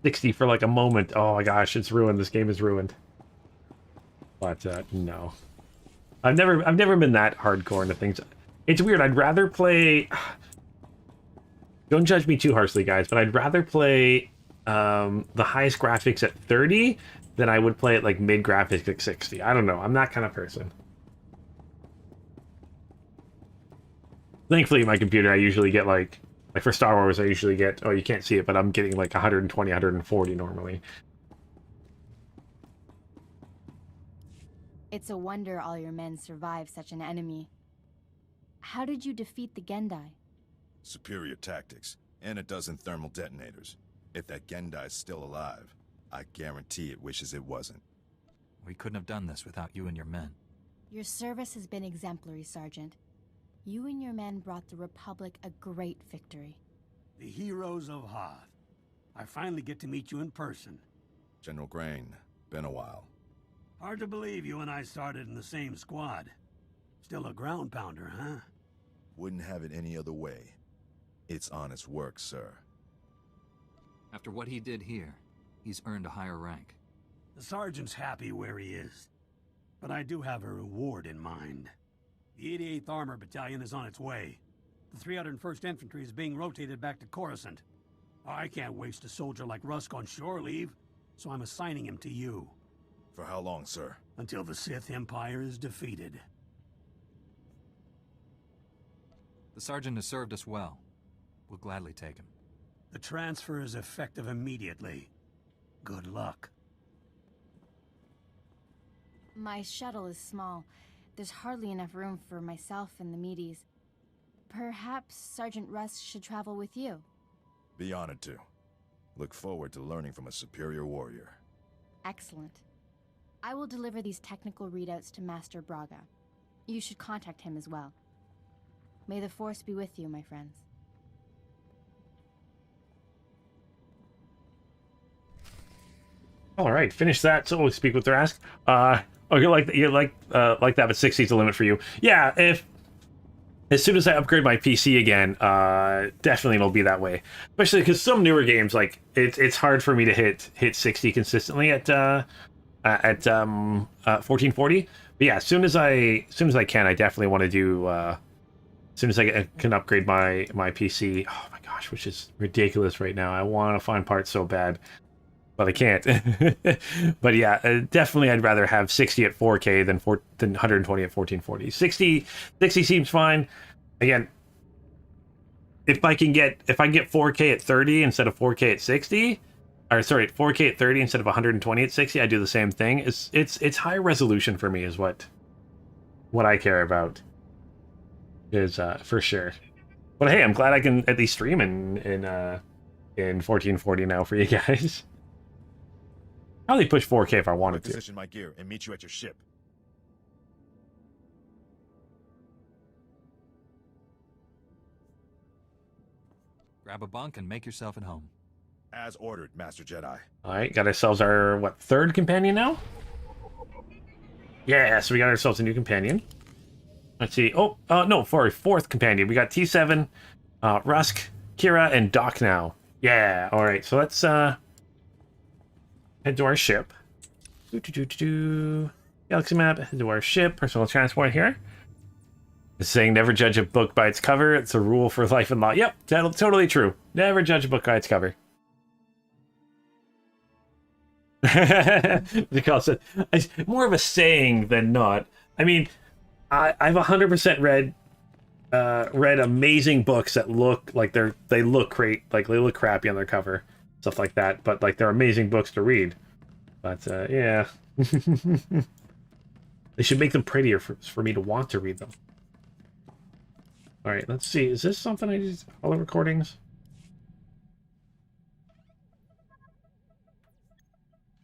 60 for like a moment. Oh my gosh, it's ruined. This game is ruined. But no, I've never been that hardcore into things. It's weird. I'd rather play. Don't judge me too harshly, guys, but I'd rather play the highest graphics at 30 than I would play at like mid graphics at 60. I don't know. I'm that kind of person. Thankfully, my computer, I usually get like for Star Wars, I usually get, oh, you can't see it, but I'm getting like 120, 140 normally. It's a wonder all your men survived such an enemy. How did you defeat the Gendai? Superior tactics, and a dozen thermal detonators. If that Gendai's still alive, I guarantee it wishes it wasn't. We couldn't have done this without you and your men. Your service has been exemplary, Sergeant. You and your men brought the Republic a great victory. The heroes of Hoth. I finally get to meet you in person. General Grain, been a while. Hard to believe you and I started in the same squad. Still a ground pounder, huh? Wouldn't have it any other way. It's honest work, sir. After what he did here, he's earned a higher rank. The sergeant's happy where he is. But I do have a reward in mind. The 88th Armor Battalion is on its way. The 301st Infantry is being rotated back to Coruscant. I can't waste a soldier like Rusk on shore leave, so I'm assigning him to you. For how long, sir? Until the Sith Empire is defeated. The sergeant has served us well. We'll gladly take him. The transfer is effective immediately. Good luck. My shuttle is small. There's hardly enough room for myself and the meaties. Perhaps Sergeant Rusk should travel with you. Be honored to. Look forward to learning from a superior warrior. Excellent. I will deliver these technical readouts to Master Braga. You should contact him as well. May the Force be with you, my friends. All right, finish that. So we'll speak with Rask. Oh, you like that, but 60 is the limit for you. Yeah, if as soon as I upgrade my PC again, definitely it'll be that way. Especially because some newer games, like it's hard for me to hit 60 consistently at 1440. But yeah, as soon as I can, I definitely want to do. As soon as I can upgrade my PC. Oh my gosh, which is ridiculous right now. I want to find parts so bad, but I can't. But yeah, definitely I'd rather have 60 at 4K than 120 at 1440. 60 seems fine. Again, if I can get 4K at 30 instead of 4K at 60, or sorry, 4K at 30 instead of 120 at 60, I do the same thing. It's high resolution for me is what I care about. Is for sure. But hey, I'm glad I can at least stream in 1440 now for you guys. Probably push 4K if I wanted to. Position my gear and meet you at your ship. Grab a bunk and make yourself at home. As ordered, Master Jedi. All right, got ourselves our third companion now. Yeah, so we got ourselves a new companion. Let's see. Oh, no, for a fourth companion, we got T7, Rusk, Kira, and Doc now. Yeah. All right, so let's head to our ship. Galaxy map. Head to our ship. Personal transport here. It's saying never judge a book by its cover. It's a rule for life and law. Yep, totally true. Never judge a book by its cover. Because it's more of a saying than not. I mean, I've 100% read amazing books that look like they look great, like they look crappy on their cover, stuff like that. But like they're amazing books to read. But yeah, they should make them prettier for me to want to read them. All right, let's see. Is this something I just all the recordings?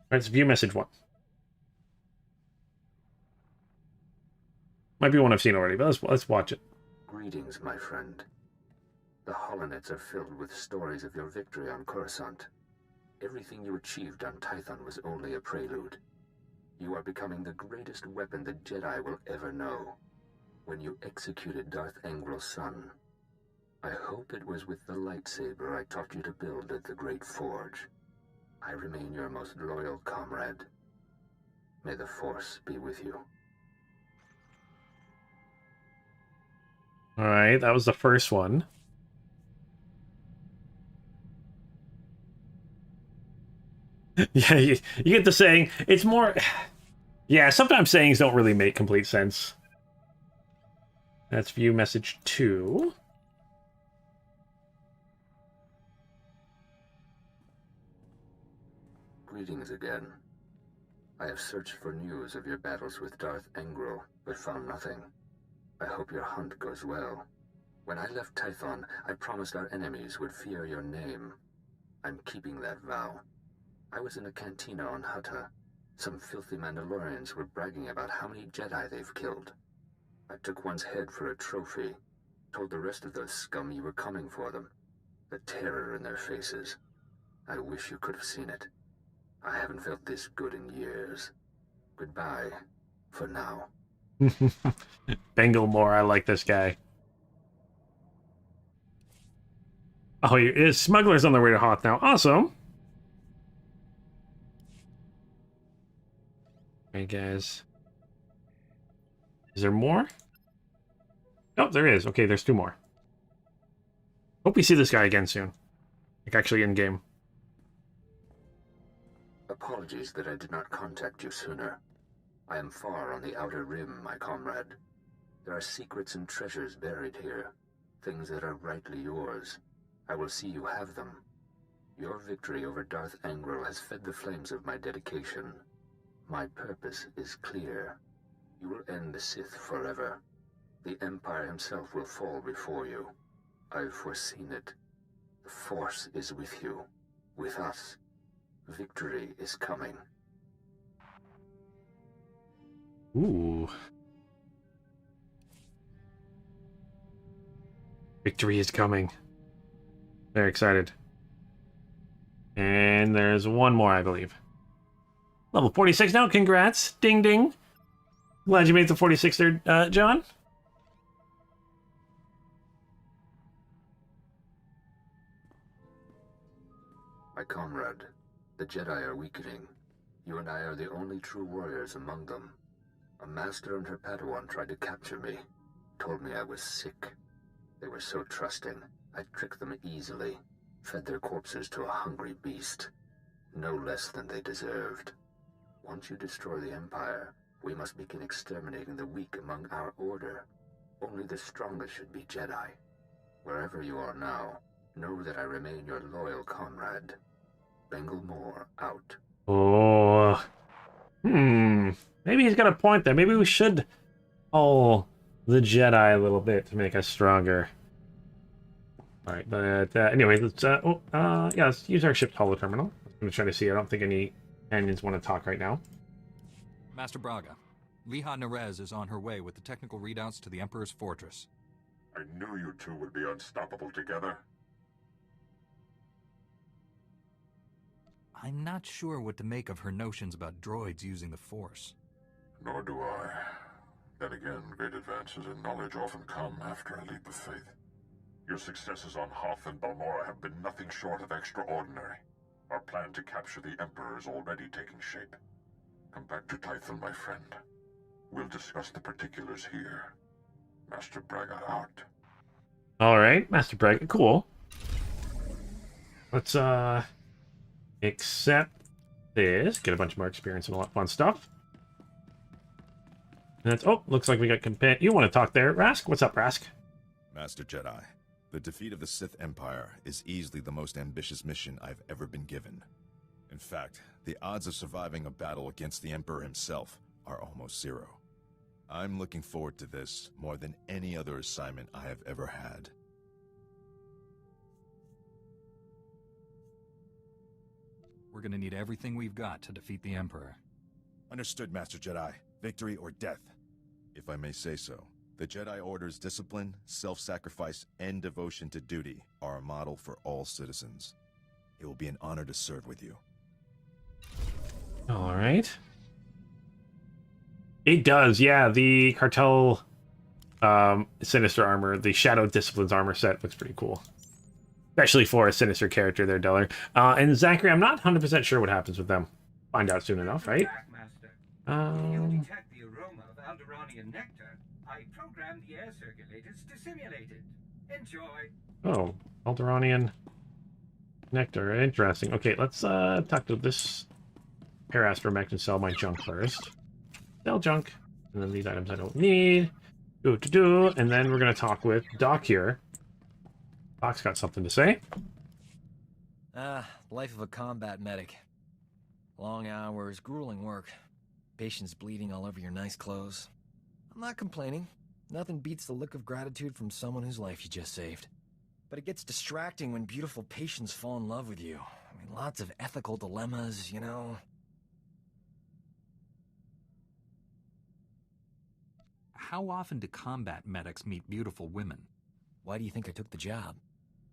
All right, it's view message 1. Might be one I've seen already, but let's watch it. Greetings, my friend. The Holonets are filled with stories of your victory on Coruscant. Everything you achieved on Tython was only a prelude. You are becoming the greatest weapon the Jedi will ever know. When you executed Darth Engrel's son, I hope it was with the lightsaber I taught you to build at the Great Forge. I remain your most loyal comrade. May the Force be with you. All right, that was the first one. Yeah, you get the saying. It's more... Yeah, sometimes sayings don't really make complete sense. That's view message 2. Greetings again. I have searched for news of your battles with Darth Engrel, but found nothing. I hope your hunt goes well. When I left Tython, I promised our enemies would fear your name. I'm keeping that vow. I was in a cantina on Hutta. Some filthy Mandalorians were bragging about how many Jedi they've killed. I took one's head for a trophy, told the rest of those scum you were coming for them. The terror in their faces. I wish you could have seen it. I haven't felt this good in years. Goodbye, for now. Banglemore, I like this guy. Oh, his smuggler's on their way to Hoth now. Awesome. Hey, guys. Is there more? Oh, there is. Okay, there's 2 more. Hope we see this guy again soon. Like, actually in-game. Apologies that I did not contact you sooner. I am far on the outer rim, my comrade. There are secrets and treasures buried here. Things that are rightly yours. I will see you have them. Your victory over Darth Engrel has fed the flames of my dedication. My purpose is clear. You will end the Sith forever. The Empire himself will fall before you. I've foreseen it. The Force is with you. With us. Victory is coming. Ooh. Victory is coming. Very excited. And there's one more, I believe. Level 46 now. Congrats. Ding, ding. Glad you made it to 46 there, John. My comrade, the Jedi are weakening. You and I are the only true warriors among them. A master and her Padawan tried to capture me. Told me I was sick. They were so trusting. I tricked them easily. Fed their corpses to a hungry beast. No less than they deserved. Once you destroy the Empire, we must begin exterminating the weak among our order. Only the strongest should be Jedi. Wherever you are now, know that I remain your loyal comrade. Bengal Moore out. Oh. Maybe he's got a point there. Maybe we should pull the Jedi a little bit to make us stronger. Alright, but anyway, let's let's use our ship's holo terminal. I'm gonna try to see. I don't think any companions want to talk right now. Master Braga, Liha Nerez is on her way with the technical readouts to the Emperor's fortress. I knew you two would be unstoppable together. I'm not sure what to make of her notions about droids using the Force. Nor do I. Then again, great advances in knowledge often come after a leap of faith. Your successes on Hoth and Balmora have been nothing short of extraordinary. Our plan to capture the Emperor is already taking shape. Come back to Tython, my friend. We'll discuss the particulars here. Master Braga out. Alright, Master Braga, cool. Let's accept this. Get a bunch more experience and a lot of fun stuff. And that's, oh, looks like we got You want to talk there, Rask? What's up, Rask? Master Jedi, the defeat of the Sith Empire is easily the most ambitious mission I've ever been given. In fact, the odds of surviving a battle against the Emperor himself are almost zero. I'm looking forward to this more than any other assignment I have ever had. We're gonna need everything we've got to defeat the Emperor. Understood, Master Jedi. Victory or death. If I may say so, the Jedi Order's discipline, self-sacrifice, and devotion to duty are a model for all citizens. It will be an honor to serve with you. Alright. It does, yeah. The Cartel Sinister armor, the Shadow Disciplines armor set looks pretty cool. Especially for a Sinister character there, Deller. And Zachary, I'm not 100% sure what happens with them. Find out soon enough, right? If you detect the aroma of Alderaanian nectar, I programmed the air circulators to simulate it. Enjoy. Oh, Alderaanian nectar. Interesting. Okay, let's talk to this Parastromech and sell my junk first. Sell junk. And then these items I don't need. And then we're going to talk with Doc here. Doc's got something to say. Life of a combat medic. Long hours, grueling work. Patients bleeding all over your nice clothes. I'm not complaining. Nothing beats the look of gratitude from someone whose life you just saved. But it gets distracting when beautiful patients fall in love with you. I mean, lots of ethical dilemmas, you know. How often do combat medics meet beautiful women? Why do you think I took the job?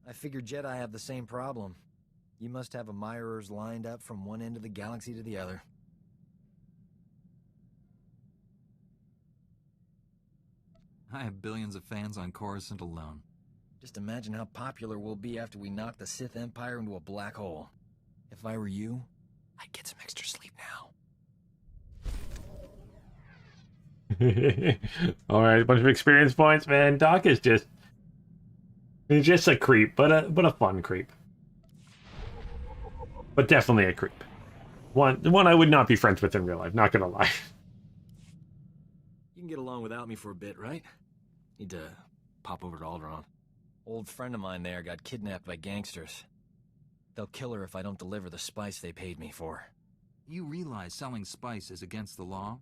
I figured Jedi have the same problem. You must have admirers lined up from one end of the galaxy to the other. I have billions of fans on Coruscant alone. Just imagine how popular we'll be after we knock the Sith Empire into a black hole. If I were you, I'd get some extra sleep now. Alright, a bunch of experience points, man. Doc is he's just a creep, but a fun creep. But definitely a creep. One I would not be friends with in real life, not gonna lie. You can get along without me for a bit, right? Need to pop over to Alderaan. Old friend of mine there got kidnapped by gangsters. They'll kill her if I don't deliver the spice they paid me for. You realize selling spice is against the law?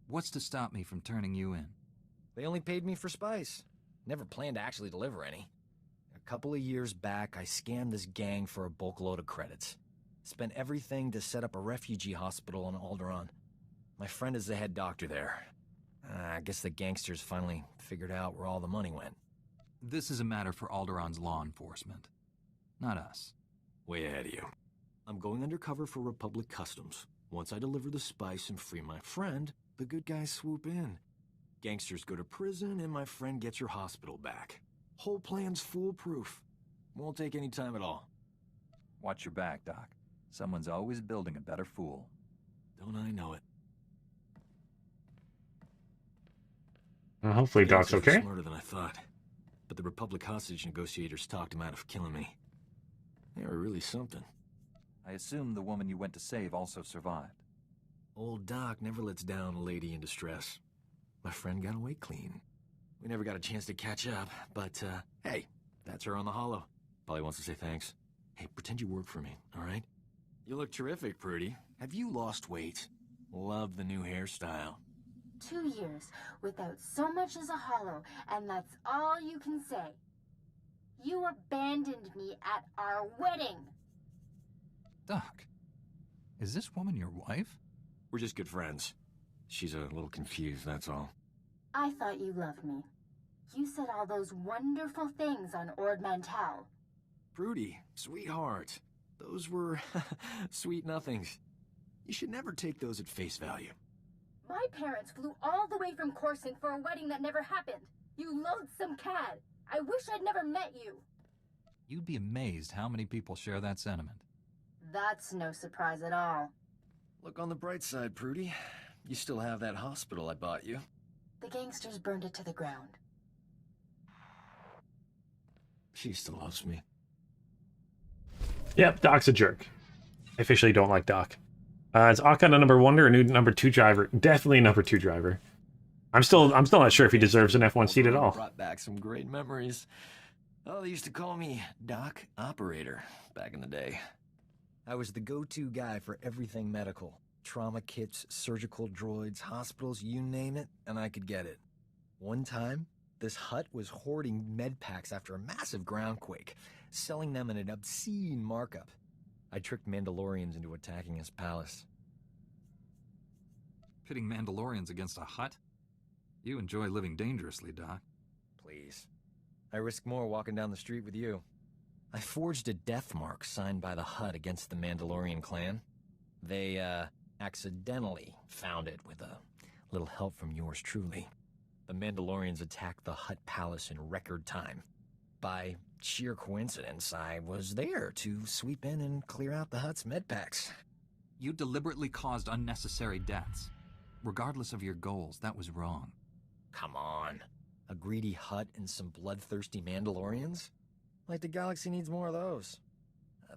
What's to stop me from turning you in? They only paid me for spice. Never planned to actually deliver any. A couple of years back, I scammed this gang for a bulk load of credits. Spent everything to set up a refugee hospital on Alderaan. My friend is the head doctor there. I guess the gangsters finally figured out where all the money went. This is a matter for Alderaan's law enforcement, not us. Way ahead of you. I'm going undercover for Republic Customs. Once I deliver the spice and free my friend, the good guys swoop in. Gangsters go to prison, and my friend gets your hospital back. Whole plan's foolproof. Won't take any time at all. Watch your back, Doc. Someone's always building a better fool. Don't I know it? Well, hopefully Doc's Gangsters are okay. smarter than I thought. But the Republic hostage negotiators talked him out of killing me. They were really something. I assume the woman you went to save also survived. Old Doc never lets down a lady in distress. My friend got away clean. We never got a chance to catch up, but, hey, that's her on the holo. Probably wants to say thanks. Hey, pretend you work for me, all right? You look terrific, Prudy. Have you lost weight? Love the new hairstyle. 2 years without so much as a holo, and that's all you can say. You abandoned me at our wedding. Doc, is this woman your wife? We're just good friends. She's a little confused, that's all. I thought you loved me. You said all those wonderful things on Ord Mantell. Prudy, sweetheart. Those were sweet nothings. You should never take those at face value. My parents flew all the way from Coruscant for a wedding that never happened. You loathsome cad. I wish I'd never met you. You'd be amazed how many people share that sentiment. That's no surprise at all. Look on the bright side, Prudy. You still have that hospital I bought you. The gangsters burned it to the ground. She still loves me. Yep, Doc's a jerk. I officially don't like Doc. Is Akka a number 1 or a new number 2 driver? Definitely a number 2 driver. I'm still not sure if he deserves an F1 seat at all. Brought back some great memories. Oh, they used to call me Doc Operator back in the day. I was the go-to guy for everything medical. Trauma kits, surgical droids, hospitals, you name it, and I could get it. One time, this hut was hoarding med packs after a massive groundquake, selling them at an obscene markup. I tricked Mandalorians into attacking his palace. Pitting Mandalorians against a hut? You enjoy living dangerously, Doc. Please. I risk more walking down the street with you. I forged a death mark signed by the Hutt against the Mandalorian clan. They, accidentally found it with a little help from yours truly. The Mandalorians attacked the Hutt palace in record time. By sheer coincidence, I was there to sweep in and clear out the Hutt's medpacks. You deliberately caused unnecessary deaths. Regardless of your goals, that was wrong. Come on. A greedy Hutt and some bloodthirsty Mandalorians? Like the galaxy needs more of those.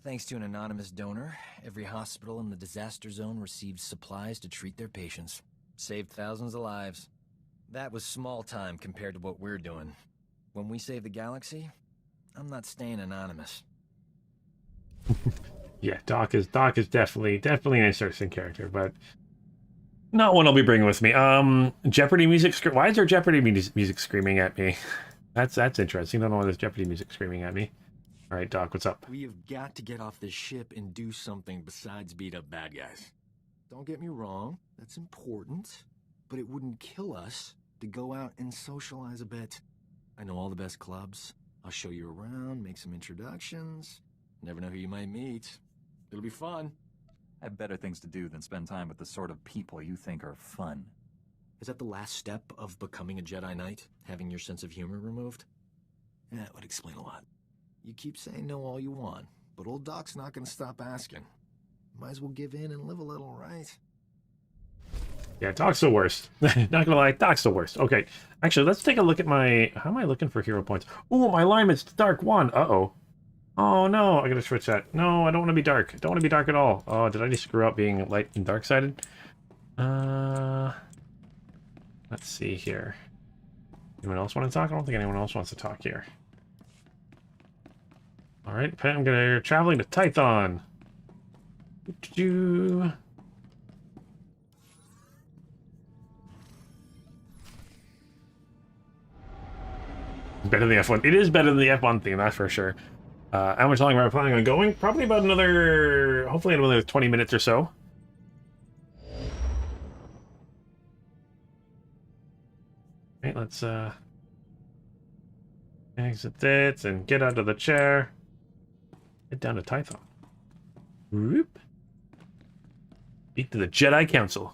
Thanks to an anonymous donor, every hospital in the disaster zone received supplies to treat their patients. Saved thousands of lives. That was small time compared to what we're doing. When we save the galaxy, I'm not staying anonymous. Yeah, Doc is definitely an interesting character, but not one I'll be bringing with me. Jeopardy music. Why is there Jeopardy music screaming at me? That's interesting. I don't know why there's Jeopardy music screaming at me. All right, Doc, what's up? We have got to get off this ship and do something besides beat up bad guys. Don't get me wrong, that's important, but it wouldn't kill us to go out and socialize a bit. I know all the best clubs. I'll show you around, make some introductions. Never know who you might meet. It'll be fun. I have better things to do than spend time with the sort of people you think are fun. Is that the last step of becoming a Jedi Knight? Having your sense of humor removed? That would explain a lot. You keep saying no all you want, but old Doc's not gonna stop asking. Might as well give in and live a little, right? Yeah, Doc's the worst. Not gonna lie, Doc's the worst. Okay, actually, let's take a look at my... How am I looking for hero points? Ooh, my alignment's dark 1. Uh-oh. Oh, no, I gotta switch that. No, I don't want to be dark. I don't want to be dark at all. Oh, did I just screw up being light and dark-sided? Let's see here. Anyone else want to talk? I don't think anyone else wants to talk here. All right, I'm gonna traveling to Tython. Better than the F1. It is better than the F1 theme, that's for sure. How much longer am I planning on going? Probably about another, hopefully another 20 minutes or so. Okay, let's exit this and get out of the chair. Get down to Tython. Whoop. Speak to the Jedi Council.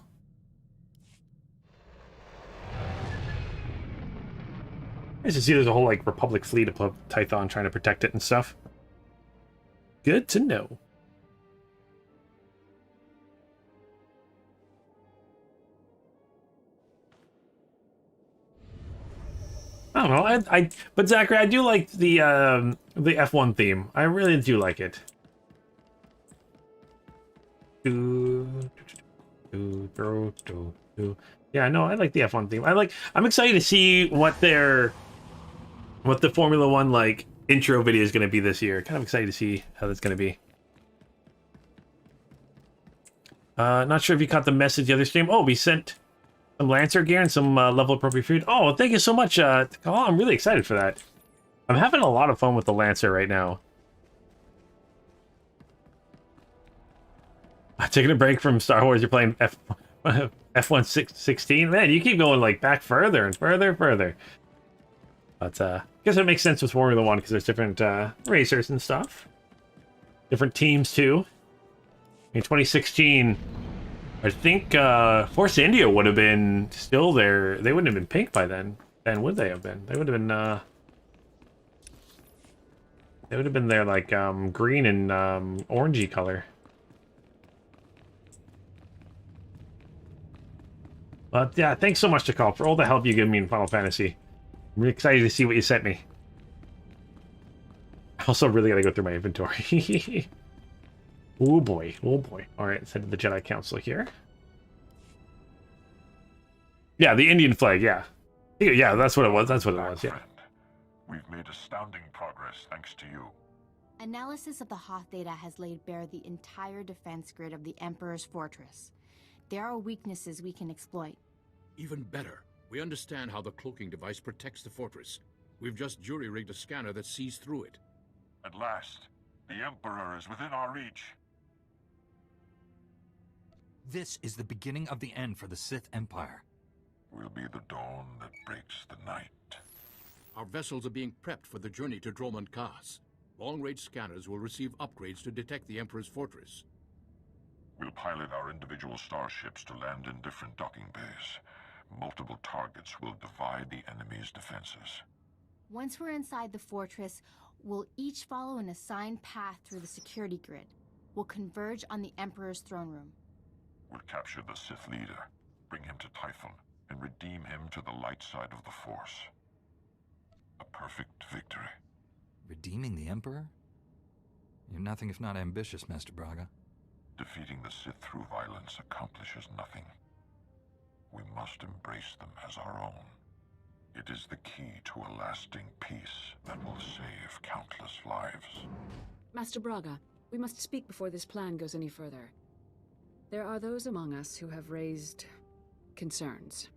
Nice to see there's a whole like Republic fleet of Tython trying to protect it and stuff. Good to know. I don't know. But Zachary, I do like the F1 theme. I really do like it. Yeah, no, I like the F1 theme. I'm excited to see what the Formula One like intro video is going to be this year. Kind of excited to see how that's going to be. Not sure if you caught the message the other stream. Oh, we sent some Lancer gear and some level appropriate food. Oh, thank you so much. I'm really excited for that. I'm having a lot of fun with the Lancer right now. Taking a break from Star Wars, you're playing F1 16. Man, you keep going like back further and further and further. But I guess it makes sense with Formula One because there's different racers and stuff. Different teams too. In 2016, I think Force India would have been still there. They wouldn't have been pink by then. Then would they have been? They would have been. They would have been there like green and orangey color. But yeah, thanks so much, Takal, for all the help you give me in Final Fantasy. I'm really excited to see what you sent me. I also really gotta go through my inventory. Oh boy, oh boy. Alright, let's head to the Jedi Council here. Yeah, the Indian flag, yeah. Yeah, that's what it was, yeah. We've made astounding progress thanks to you. Analysis of the Hoth data has laid bare the entire defense grid of the Emperor's fortress. There are weaknesses we can exploit. Even better, we understand how the cloaking device protects the fortress. We've just jury-rigged a scanner that sees through it. At last, the Emperor is within our reach. This is the beginning of the end for the Sith Empire. We'll be the dawn that breaks the night. Our vessels are being prepped for the journey to Dromund Kaas. Long-range scanners will receive upgrades to detect the Emperor's fortress. We'll pilot our individual starships to land in different docking bays. Multiple targets will divide the enemy's defenses. Once we're inside the fortress, we'll each follow an assigned path through the security grid. We'll converge on the Emperor's throne room. We'll capture the Sith leader, bring him to Typhon, and redeem him to the light side of the Force. A perfect victory. Redeeming the Emperor? You're nothing if not ambitious, Master Braga. Defeating the Sith through violence accomplishes nothing. We must embrace them as our own. It is the key to a lasting peace that will save countless lives. Master Braga, we must speak before this plan goes any further. There are those among us who have raised concerns.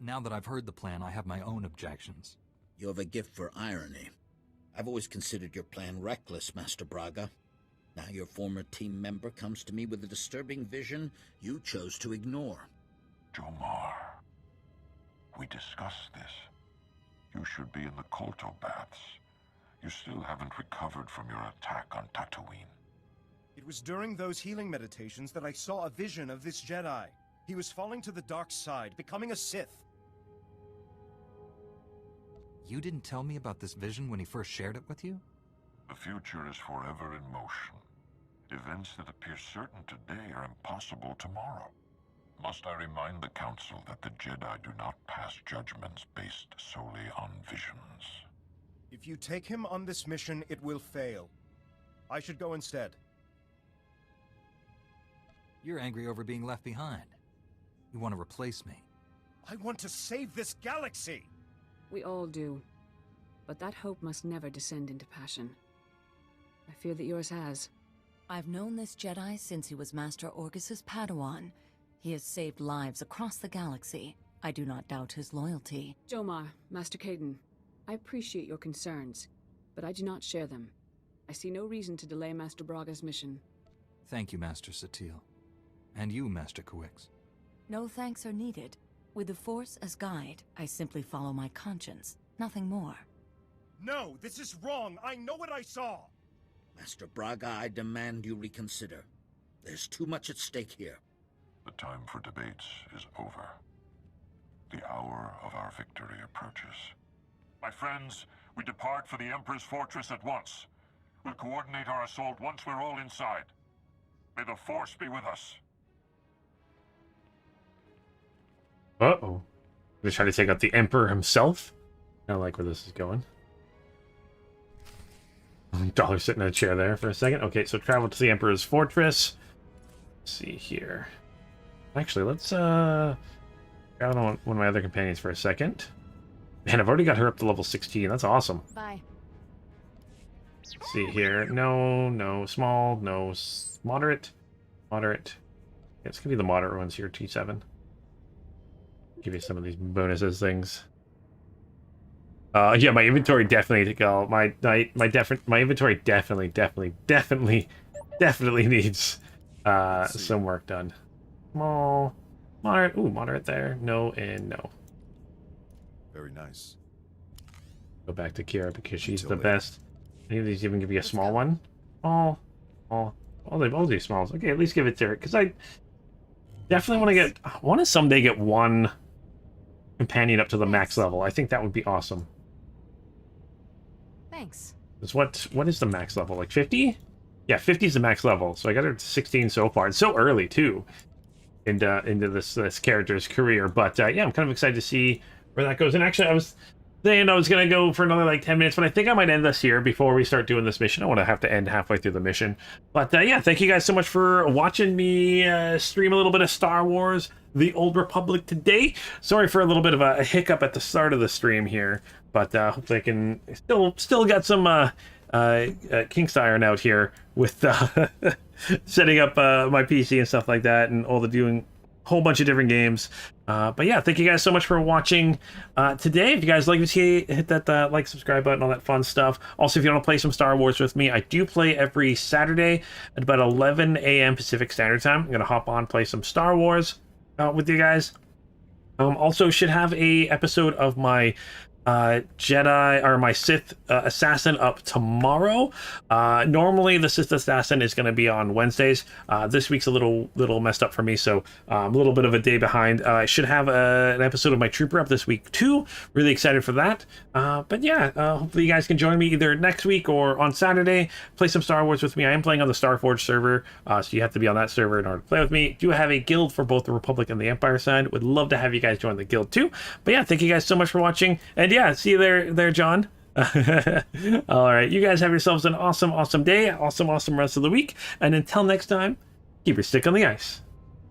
Now that I've heard the plan, I have my own objections. You have a gift for irony. I've always considered your plan reckless, Master Braga. Now your former team member comes to me with a disturbing vision you chose to ignore. Jomar, we discussed this. You should be in the Kolto baths. You still haven't recovered from your attack on Tatooine. It was during those healing meditations that I saw a vision of this Jedi. He was falling to the dark side, becoming a Sith. You didn't tell me about this vision when he first shared it with you? The future is forever in motion. Events that appear certain today are impossible tomorrow. Must I remind the Council that the Jedi do not pass judgments based solely on visions? If you take him on this mission, it will fail. I should go instead. You're angry over being left behind. You want to replace me. I want to save this galaxy! We all do. But that hope must never descend into passion. I fear that yours has. I've known this Jedi since he was Master Orgus's Padawan. He has saved lives across the galaxy. I do not doubt his loyalty. Jomar, Master Caden, I appreciate your concerns, but I do not share them. I see no reason to delay Master Braga's mission. Thank you, Master Satil. And you, Master Kawix. No thanks are needed. With the Force as guide, I simply follow my conscience, nothing more. No, this is wrong. I know what I saw. Master Braga, I demand you reconsider. There's too much at stake here. The time for debates is over. The hour of our victory approaches. My friends, we depart for the Emperor's fortress at once. We'll coordinate our assault once we're all inside. May the Force be with us. Uh-oh. They're trying to take out the Emperor himself? I don't like where this is going. Dollar sitting in a chair there for a second. Okay, so travel to the Emperor's fortress. Let's see here. Actually, let's grab on one of my other companions for a second. Man, I've already got her up to level 16. That's awesome. Bye. Let's see here. No, small, no, moderate. Yeah, it's gonna be the moderate ones here, T7. Give you some of these bonuses things. Yeah, my inventory definitely my inventory definitely needs some work done. Small, moderate, moderate there. No and no. Very nice. Go back to Kira because she's the best. Any of these even give you a small one? All they both do smalls. Okay, at least give it to her because I definitely want to someday get one companion up to the max level. I think that would be awesome. Thanks. What is the max level? Like 50? Yeah, 50 is the max level. So I got her to 16 so far. It's so early too into this character's career. But yeah, I'm kind of excited to see where that goes. And actually, I was saying I was gonna go for another like 10 minutes, but I think I might end this here before we start doing this mission. I want to have to end halfway through the mission. But yeah, thank you guys so much for watching me stream a little bit of Star Wars: The Old Republic today. Sorry for a little bit of a hiccup at the start of the stream here, but hopefully I can still got some kinks iron out here with setting up my PC and stuff like that, and all the doing a whole bunch of different games. But yeah, thank you guys so much for watching today. If you guys like to see, hit that like, subscribe button, all that fun stuff. Also, if you want to play some Star Wars with me, I do play every Saturday at about 11 a.m. Pacific Standard Time. I'm gonna hop on, play some Star Wars with you guys. Also should have a episode of my Jedi or my Sith assassin up tomorrow. Normally the Sith assassin is going to be on Wednesdays. This week's a little messed up for me, so a little bit of a day behind. I should have an episode of my trooper up this week too. Really excited for that. But yeah, hopefully you guys can join me either next week or on Saturday. Play some Star Wars with me. I am playing on the Starforge server, so you have to be on that server in order to play with me. Do have a guild for both the Republic and the Empire side. Would love to have you guys join the guild too. But yeah, thank you guys so much for watching, and yeah, see you there, John. All right, you guys have yourselves an awesome day, awesome rest of the week, and until next time, keep your stick on the ice.